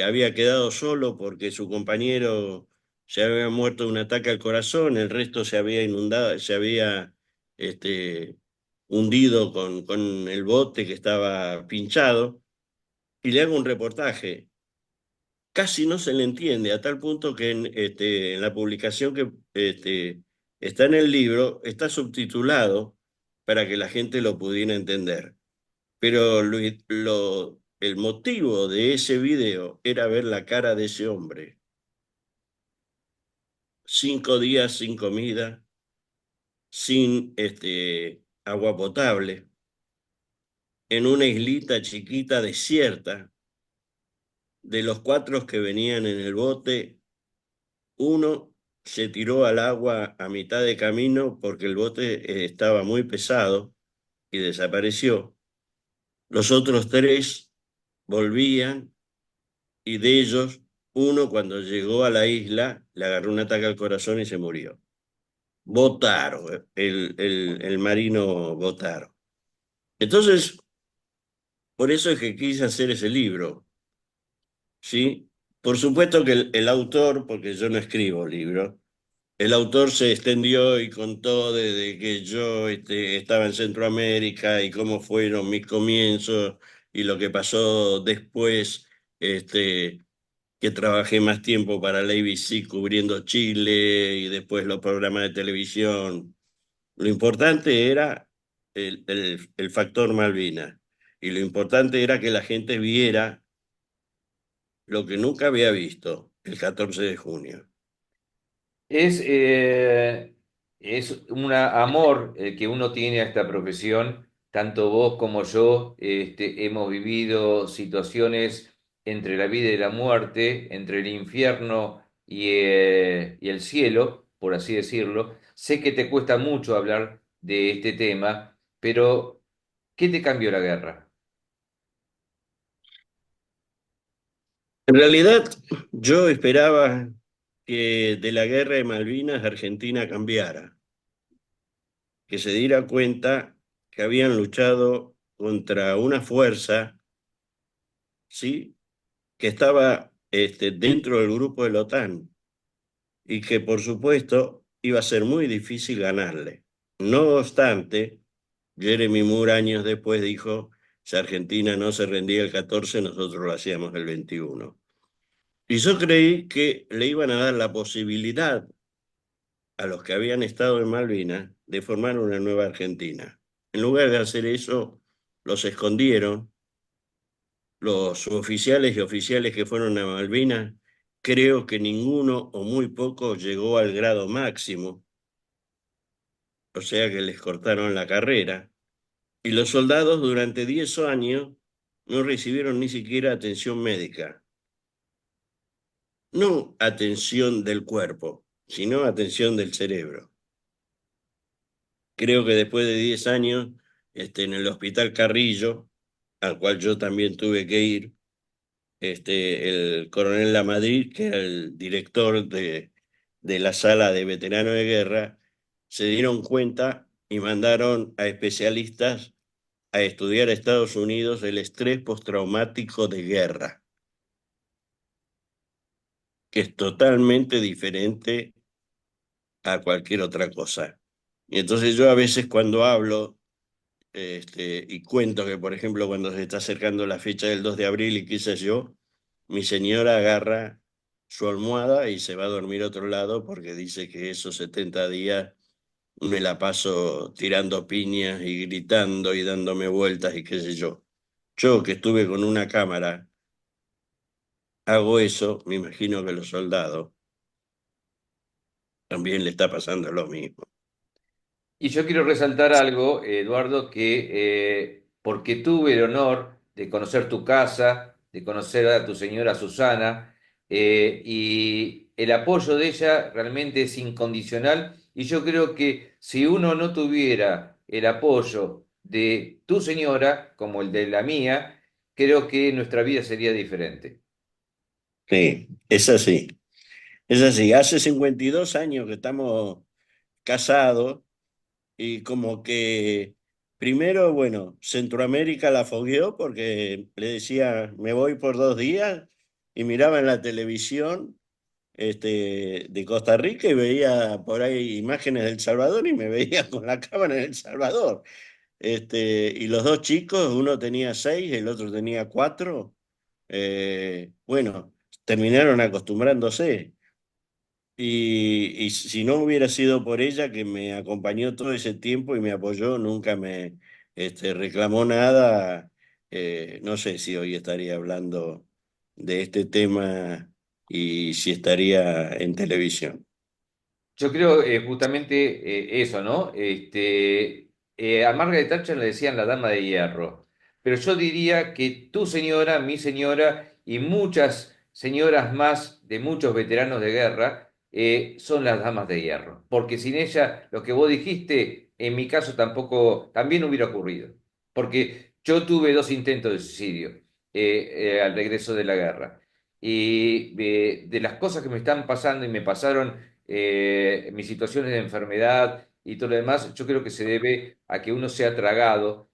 Había quedado solo porque su compañero se había muerto de un ataque al corazón, el resto se había inundado, se había hundido con el bote que estaba pinchado, y le hago un reportaje. Casi no se le entiende, a tal punto que en la publicación que está en el libro, está subtitulado para que la gente lo pudiera entender. Pero el motivo de ese video era ver la cara de ese hombre. 5 días sin comida, sin agua potable, en una islita chiquita desierta. De los 4 que venían en el bote, uno se tiró al agua a mitad de camino porque el bote estaba muy pesado y desapareció. Los otros 3 volvían y de ellos, uno cuando llegó a la isla le agarró un ataque al corazón y se murió. Botaro, el marino Botaro. Entonces, por eso es que quise hacer ese libro, ¿sí? Por supuesto que el autor, porque yo no escribo libros, el autor se extendió y contó desde que yo estaba en Centroamérica y cómo fueron mis comienzos y lo que pasó después, que trabajé más tiempo para la ABC cubriendo Chile y después los programas de televisión. Lo importante era el factor Malvinas y lo importante era que la gente viera lo que nunca había visto el 14 de junio.
Es un amor que uno tiene a esta profesión, tanto vos como yo, hemos vivido situaciones entre la vida y la muerte, entre el infierno y el cielo, por así decirlo. Sé que te cuesta mucho hablar de este tema, pero ¿qué te cambió la guerra?
En realidad, yo esperaba que de la guerra de Malvinas Argentina cambiara, que se diera cuenta que habían luchado contra una fuerza, ¿sí? Que estaba dentro del grupo de la OTAN y que por supuesto iba a ser muy difícil ganarle. No obstante, Jeremy Moore años después dijo, si Argentina no se rendía el 14, nosotros lo hacíamos el 21. Y yo creí que le iban a dar la posibilidad a los que habían estado en Malvinas de formar una nueva Argentina. En lugar de hacer eso, los escondieron. Los suboficiales y oficiales que fueron a Malvinas, creo que ninguno o muy poco llegó al grado máximo, o sea que les cortaron la carrera. Y los soldados durante 10 años no recibieron ni siquiera atención médica. No atención del cuerpo, sino atención del cerebro. Creo que después de 10 años, en el Hospital Carrillo, al cual yo también tuve que ir, el coronel Lamadrid, que era el director de la sala de veteranos de guerra, se dieron cuenta y mandaron a especialistas a estudiar a Estados Unidos el estrés postraumático de guerra, que es totalmente diferente a cualquier otra cosa. Y entonces yo a veces cuando hablo y cuento que, por ejemplo, cuando se está acercando la fecha del 2 de abril y qué sé yo, mi señora agarra su almohada y se va a dormir a otro lado porque dice que esos 70 días me la paso tirando piñas y gritando y dándome vueltas y qué sé yo. Yo que estuve con una cámara, hago eso, me imagino que los soldados también le está pasando lo mismo.
Y yo quiero resaltar algo, Eduardo, que porque tuve el honor de conocer tu casa, de conocer a tu señora Susana, y el apoyo de ella realmente es incondicional. Y yo creo que si uno no tuviera el apoyo de tu señora, como el de la mía, creo que nuestra vida sería diferente.
Sí, es así. Es así. Hace 52 años que estamos casados. Y como que primero, bueno, Centroamérica la fogueó porque le decía, me voy por 2 días y miraba en la televisión de Costa Rica y veía por ahí imágenes del Salvador y me veía con la cámara en El Salvador. Y los 2 chicos, uno tenía 6, el otro tenía 4, bueno, terminaron acostumbrándose. Y si no hubiera sido por ella, que me acompañó todo ese tiempo y me apoyó, nunca me reclamó nada, no sé si hoy estaría hablando de este tema y si estaría en televisión.
Yo creo justamente eso, ¿no? A Margaret Thatcher le decían la dama de hierro, pero yo diría que tu señora, mi señora y muchas señoras más de muchos veteranos de guerra son las damas de hierro, porque sin ella lo que vos dijiste, en mi caso tampoco, también hubiera ocurrido, porque yo tuve dos intentos de suicidio al regreso de la guerra. Y de las cosas que me están pasando y me pasaron mis situaciones de enfermedad y todo lo demás, yo creo que se debe a que uno se ha tragado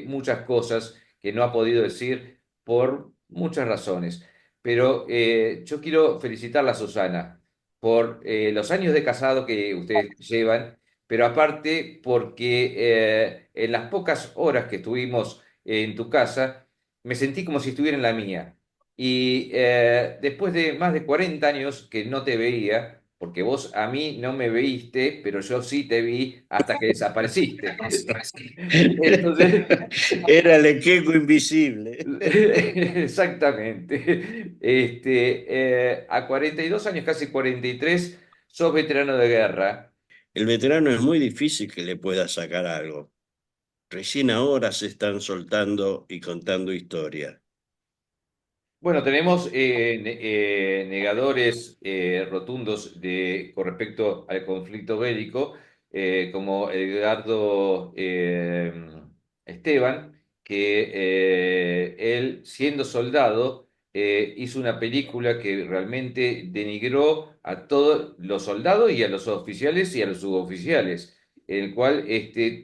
muchas cosas que no ha podido decir por muchas razones. Pero yo quiero felicitarla a Susana por los años de casado que ustedes llevan, pero aparte porque en las pocas horas que estuvimos en tu casa, me sentí como si estuviera en la mía. Y después de más de 40 años que no te veía, porque vos a mí no me veíste, pero yo sí te vi hasta que desapareciste. Entonces,
Era el equeco invisible.
exactamente. A 42 años, casi 43, sos veterano de guerra.
El veterano es muy difícil que le pueda sacar algo. Recién ahora se están soltando y contando historias.
Bueno, tenemos negadores rotundos con respecto al conflicto bélico, como Edgardo Esteban, que él, siendo soldado, hizo una película que realmente denigró a todos los soldados y a los oficiales y a los suboficiales, el cual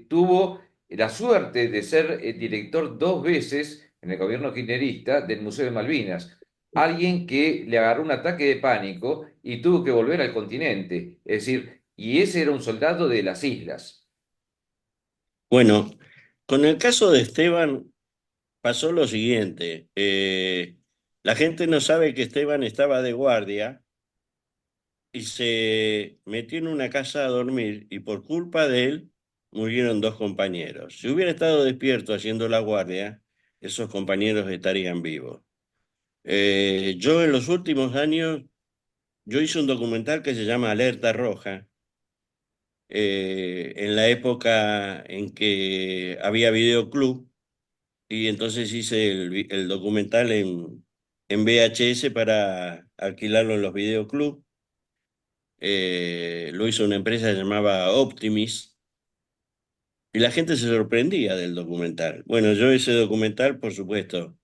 tuvo la suerte de ser director dos veces en el gobierno kirchnerista del Museo de Malvinas. Alguien que le agarró un ataque de pánico y tuvo que volver al continente. Es decir, y ese era un soldado de las islas.
Bueno, con el caso de Esteban pasó lo siguiente. La gente no sabe que Esteban estaba de guardia y se metió en una casa a dormir y por culpa de él murieron dos compañeros. Si hubiera estado despierto haciendo la guardia, esos compañeros estarían vivos. Yo en los últimos años, yo hice un documental que se llama Alerta Roja, en la época en que había videoclub, y entonces hice el documental en VHS para alquilarlo en los videoclubs. Lo hizo una empresa que se llamaba Optimis y la gente se sorprendía del documental. Bueno, yo ese documental, por supuesto,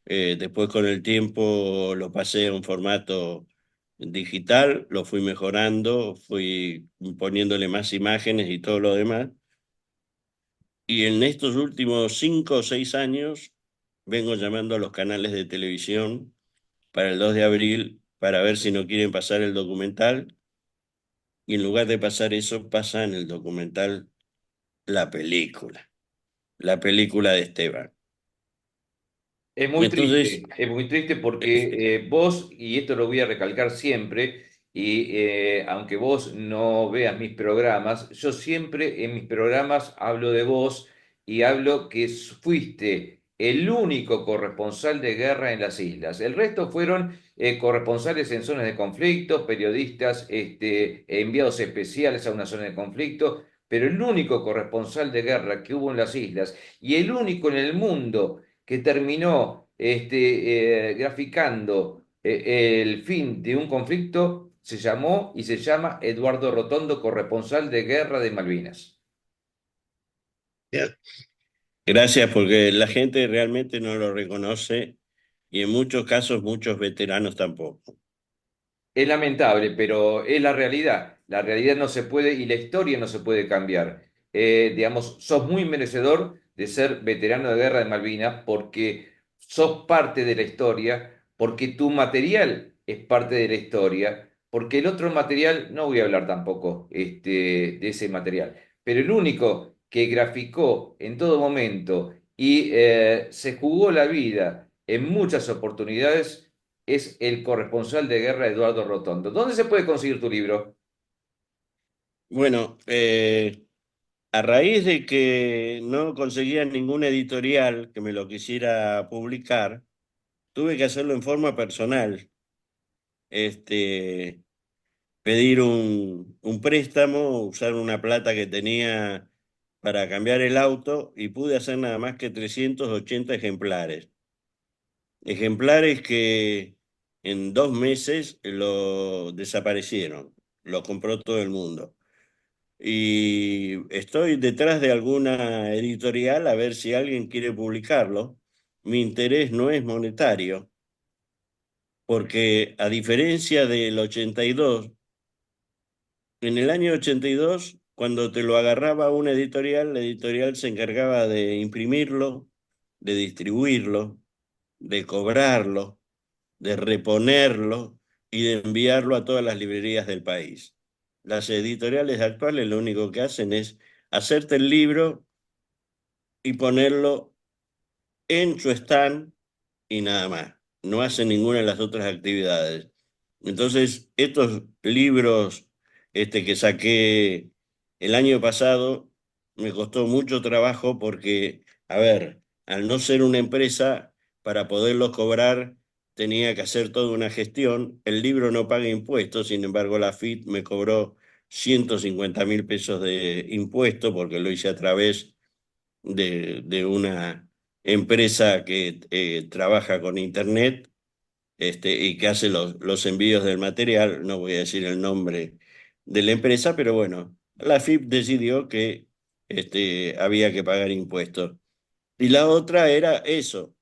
después con el tiempo lo pasé a un formato digital, lo fui mejorando, fui poniéndole más imágenes y todo lo demás. Y en estos últimos 5 o 6 años vengo llamando a los canales de televisión para el 2 de abril para ver si no quieren pasar el documental. Y en lugar de pasar eso, pasan el documental la película de Esteban. Entonces,
Es muy triste
eh,
porque vos, y esto lo voy a recalcar siempre, y aunque vos no veas mis programas, yo siempre en mis programas hablo de vos y hablo que fuiste el único corresponsal de guerra en las islas. El resto fueron corresponsales en zonas de conflicto, periodistas, enviados especiales a una zona de conflicto, pero el único corresponsal de guerra que hubo en las islas y el único en el mundo que terminó graficando el fin de un conflicto, se llamó y se llama Eduardo Rotondo, corresponsal de guerra de Malvinas.
gracias porque la gente realmente no lo reconoce y en muchos casos muchos veteranos tampoco.
Es lamentable, pero es la realidad. La realidad no se puede y la historia no se puede cambiar. Digamos, sos muy merecedor de ser veterano de guerra de Malvinas porque sos parte de la historia, porque tu material es parte de la historia, porque el otro material, no voy a hablar tampoco de ese material, pero el único que graficó en todo momento y se jugó la vida en muchas oportunidades es El corresponsal de guerra Eduardo Rotondo. ¿Dónde se puede conseguir tu libro?
Bueno, a raíz de que no conseguía ningún editorial que me lo quisiera publicar, tuve que hacerlo en forma personal. Este, Pedir un préstamo, usar una plata que tenía para cambiar el auto y pude hacer nada más que 380 ejemplares. Ejemplares que en 2 meses lo desaparecieron, lo compró todo el mundo. Y estoy detrás de alguna editorial a ver si alguien quiere publicarlo. Mi interés no es monetario, porque a diferencia del 82, en el año 82, cuando te lo agarraba una editorial, la editorial se encargaba de imprimirlo, de distribuirlo, de cobrarlo, de reponerlo y de enviarlo a todas las librerías del país. Las editoriales actuales lo único que hacen es hacerte el libro y ponerlo en su stand y nada más. No hacen ninguna de las otras actividades. Entonces, estos libros que saqué el año pasado me costó mucho trabajo porque, a ver, al no ser una empresa, para poderlos cobrar tenía que hacer toda una gestión. El libro no paga impuestos, sin embargo, la FIT me cobró 150.000 pesos de impuesto porque lo hice a través de una empresa que trabaja con internet y que hace los envíos del material. No voy a decir el nombre de la empresa, pero bueno, la FIP decidió que había que pagar impuestos. Y la otra era eso,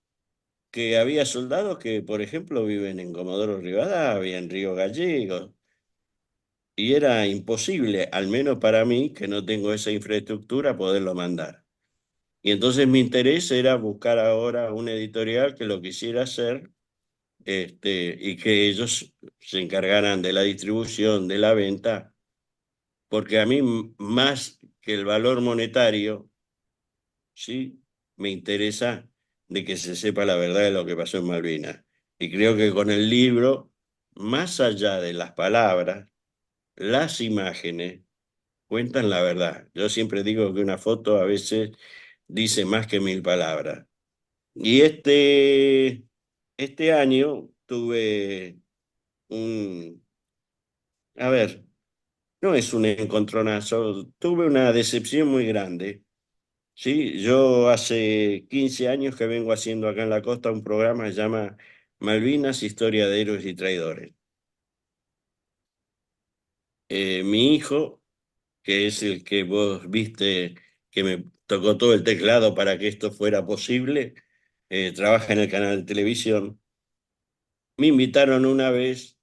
que había soldados que, por ejemplo, viven en Comodoro Rivadavia, en Río Gallegos, y era imposible, al menos para mí, que no tengo esa infraestructura, poderlo mandar. Y entonces mi interés era buscar ahora una editorial que lo quisiera hacer, y que ellos se encargaran de la distribución, de la venta, porque a mí más que el valor monetario, sí, me interesa de que se sepa la verdad de lo que pasó en Malvinas. Y creo que con el libro, más allá de las palabras, las imágenes cuentan la verdad. Yo siempre digo que una foto a veces dice más que 1000 palabras. Y este año tuve a ver, no es un encontronazo, tuve una decepción muy grande. Sí, yo hace 15 años que vengo haciendo acá en la costa un programa que se llama Malvinas, Historia de Héroes y Traidores. Mi hijo, que es el que vos viste que me tocó todo el teclado para que esto fuera posible, trabaja en el canal de televisión. Me invitaron una vez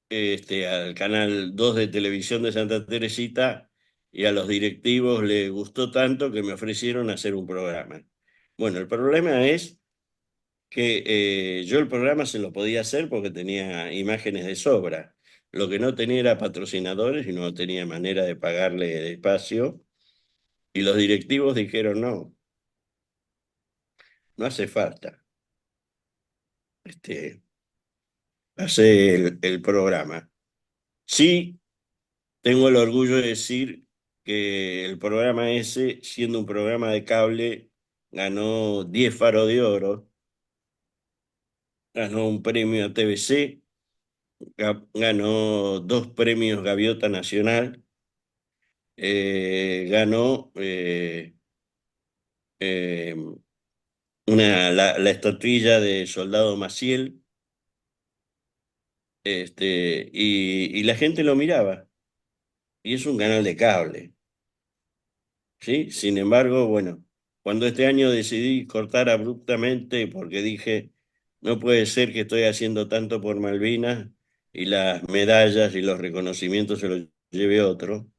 al canal 2 de televisión de Santa Teresita y a los directivos les gustó tanto que me ofrecieron hacer un programa. Bueno, el problema es que yo el programa se lo podía hacer porque tenía imágenes de sobra. Lo que no tenía era patrocinadores y no tenía manera de pagarle de espacio. Y los directivos dijeron, no, no hace falta hacer el programa. Sí, tengo el orgullo de decir que el programa ese, siendo un programa de cable, ganó 10 Faro de Oro, ganó un premio a TVC, ganó 2 premios Gaviota Nacional, ganó eh, la estatuilla de Soldado Maciel, y la gente lo miraba, y es un canal de cable. ¿Sí? Sin embargo, bueno, cuando este año decidí cortar abruptamente porque dije, no puede ser que estoy haciendo tanto por Malvinas y las medallas y los reconocimientos se los lleve otro.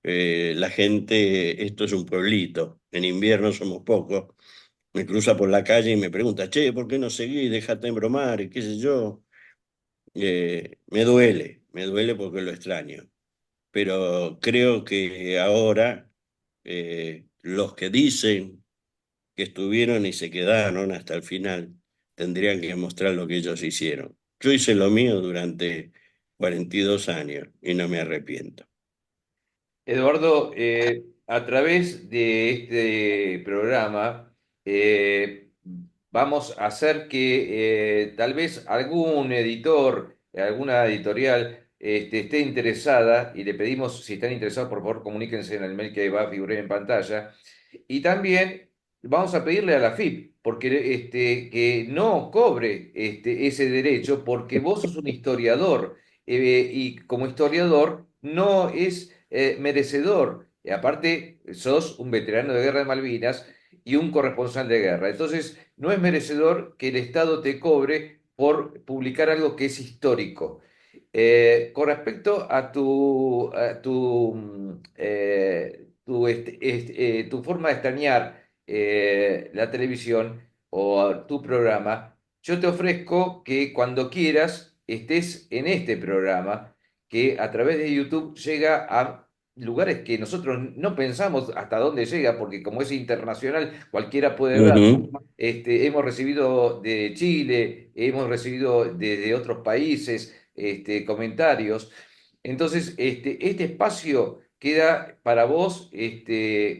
La gente, esto es un pueblito, en invierno somos pocos, me cruza por la calle y me pregunta, che, ¿por qué no seguís? Déjate embromar y qué sé yo. Me duele porque lo extraño, pero creo que ahora los que dicen que estuvieron y se quedaron hasta el final, tendrían que mostrar lo que ellos hicieron. Yo hice lo mío durante 42 años y no me arrepiento.
Eduardo, a través de este programa vamos a hacer que tal vez algún editor, alguna editorial esté interesada y le pedimos, si están interesados, por favor comuníquense en el mail que va a figurar en pantalla. Y también vamos a pedirle a la FIP que no cobre ese derecho porque vos sos un historiador y como historiador no es merecedor. Y aparte, sos un veterano de guerra de Malvinas y un corresponsal de guerra. Entonces, no es merecedor que el Estado te cobre por publicar algo que es histórico. Con respecto a tu forma de extrañar la televisión o a tu programa, yo te ofrezco que cuando quieras estés en este programa que a través de YouTube llega a lugares que nosotros no pensamos hasta dónde llega, porque como es internacional, cualquiera puede ver.
Ujú.
Hemos recibido de Chile, hemos recibido de otros países comentarios. Entonces, este espacio queda para vos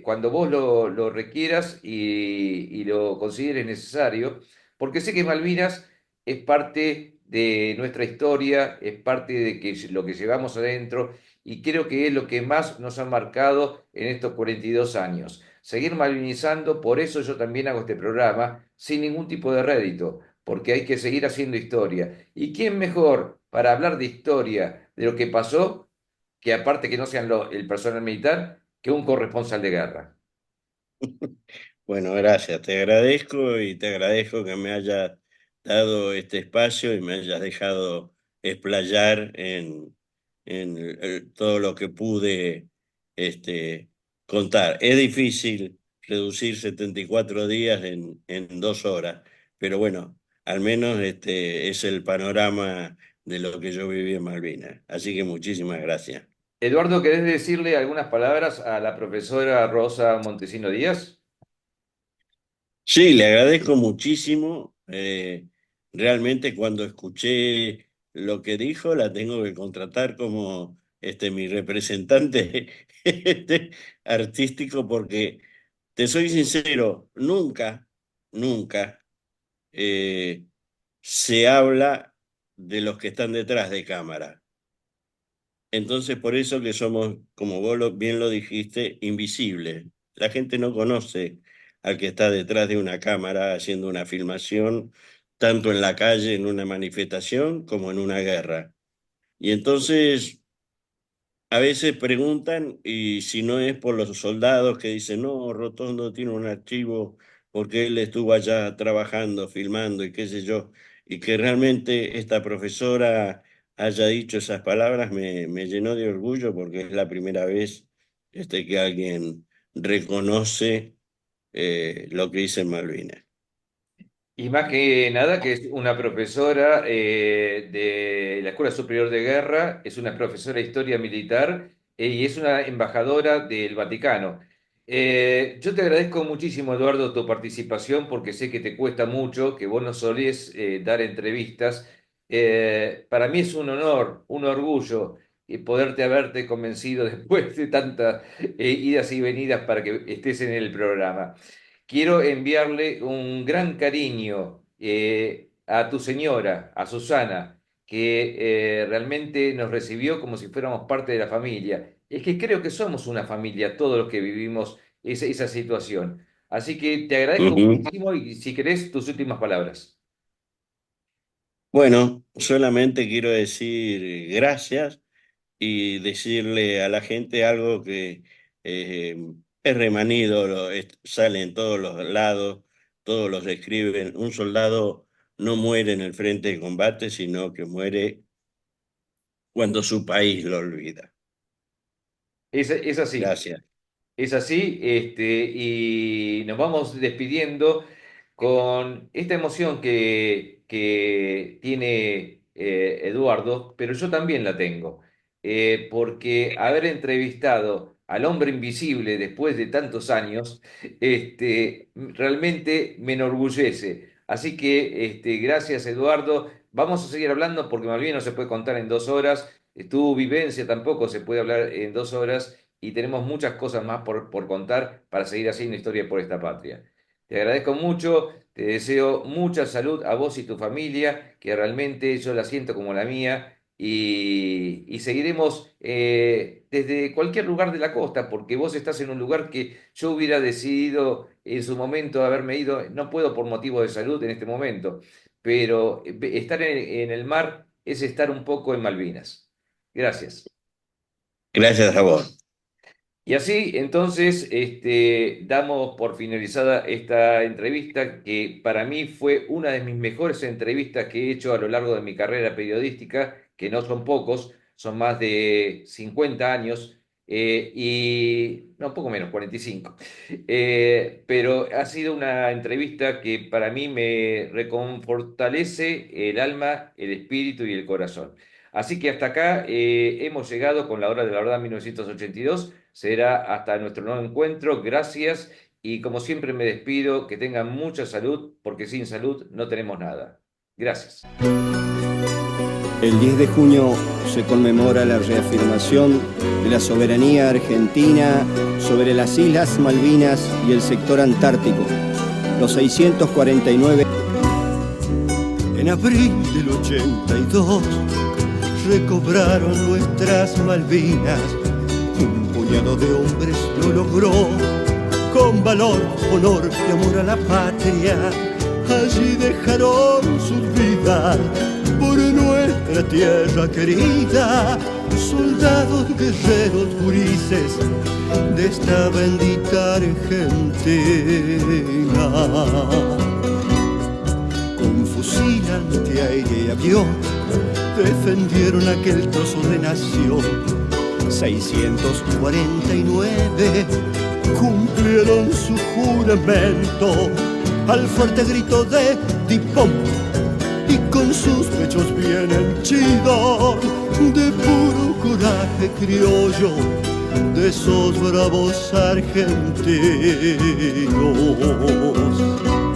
cuando vos lo requieras y lo consideres necesario, porque sé que Malvinas es parte de nuestra historia, es parte de lo que llevamos adentro y creo que es lo que más nos ha marcado en estos 42 años. Seguir malvinizando, por eso yo también hago este programa sin ningún tipo de rédito, porque hay que seguir haciendo historia. ¿Y quién mejor para hablar de historia, de lo que pasó, que aparte que no sean el personal militar, que un corresponsal de guerra?
Bueno, gracias, te agradezco y te agradezco que me hayas dado este espacio y me hayas dejado explayar en todo lo que pude este, contar. Es difícil reducir 74 días en 2 horas, pero bueno, al menos es el panorama de lo que yo viví en Malvinas. Así que muchísimas gracias.
Eduardo, ¿querés decirle algunas palabras a la profesora Rosa Montesino Díaz?
Sí, le agradezco muchísimo. Realmente cuando escuché lo que dijo, la tengo que contratar como mi representante artístico porque, te soy sincero, nunca eh, se habla de los que están detrás de cámara. Entonces, por eso que somos, como vos bien lo dijiste, invisibles. La gente no conoce al que está detrás de una cámara haciendo una filmación, tanto en la calle, en una manifestación, como en una guerra. Y entonces, a veces preguntan, y si no es por los soldados que dicen, no, Rotondo tiene un archivo porque él estuvo allá trabajando, filmando y qué sé yo, y que realmente esta profesora haya dicho esas palabras me llenó de orgullo porque es la primera vez que alguien reconoce lo que hice en Malvinas.
Y más que nada que es una profesora de la Escuela Superior de Guerra, es una profesora de historia militar y es una embajadora del Vaticano. Yo te agradezco muchísimo, Eduardo, tu participación porque sé que te cuesta mucho, que vos no solés dar entrevistas. Para mí es un honor, un orgullo poderte haberte convencido después de tantas idas y venidas para que estés en el programa. Quiero enviarle un gran cariño a tu señora, a Susana, que realmente nos recibió como si fuéramos parte de la familia. Es que creo que somos una familia, todos los que vivimos esa situación. Así que te agradezco
Ujú.
muchísimo y si querés tus últimas palabras.
Bueno, solamente quiero decir gracias y decirle a la gente algo que eh, es remanido, sale en todos los lados, todos los escriben. Un soldado no muere en el frente de combate, sino que muere cuando su país lo olvida.
Es así.
Gracias.
Es así, y nos vamos despidiendo con esta emoción que tiene Eduardo, pero yo también la tengo, porque haber entrevistado al hombre invisible después de tantos años, realmente me enorgullece. Así que gracias, Eduardo. Vamos a seguir hablando porque Malvinas no se puede contar en 2 horas. Tu vivencia tampoco se puede hablar en 2 horas y tenemos muchas cosas más por contar para seguir haciendo historia por esta patria. Te agradezco mucho, te deseo mucha salud a vos y tu familia, que realmente yo la siento como la mía, y seguiremos desde cualquier lugar de la costa, porque vos estás en un lugar que yo hubiera decidido en su momento haberme ido, no puedo por motivo de salud en este momento, pero estar en el mar es estar un poco en Malvinas. Gracias.
Gracias a vos.
Y así, entonces, damos por finalizada esta entrevista, que para mí fue una de mis mejores entrevistas que he hecho a lo largo de mi carrera periodística, que no son pocos, son más de 50 años, y no, poco menos, 45. Pero ha sido una entrevista que para mí me reconfortalece el alma, el espíritu y el corazón. Así que hasta acá hemos llegado con La Hora de la Verdad 1982. Será hasta nuestro nuevo encuentro. Gracias y como siempre me despido. Que tengan mucha salud porque sin salud no tenemos nada. Gracias.
El 10 de junio se conmemora la reafirmación de la soberanía argentina sobre las Islas Malvinas y el sector antártico. Los 649.
En abril del 82 recobraron nuestras Malvinas. Un puñado de hombres lo logró, con valor, honor y amor a la patria. Allí dejaron sus vidas por nuestra tierra querida. Soldados, guerreros, gurises de esta bendita Argentina. Con fusil antiaéreo y avión defendieron aquel trozo de nación. 649 cumplieron su juramento al fuerte grito de Dipón, y con sus pechos bien henchidos de puro coraje criollo de esos bravos argentinos.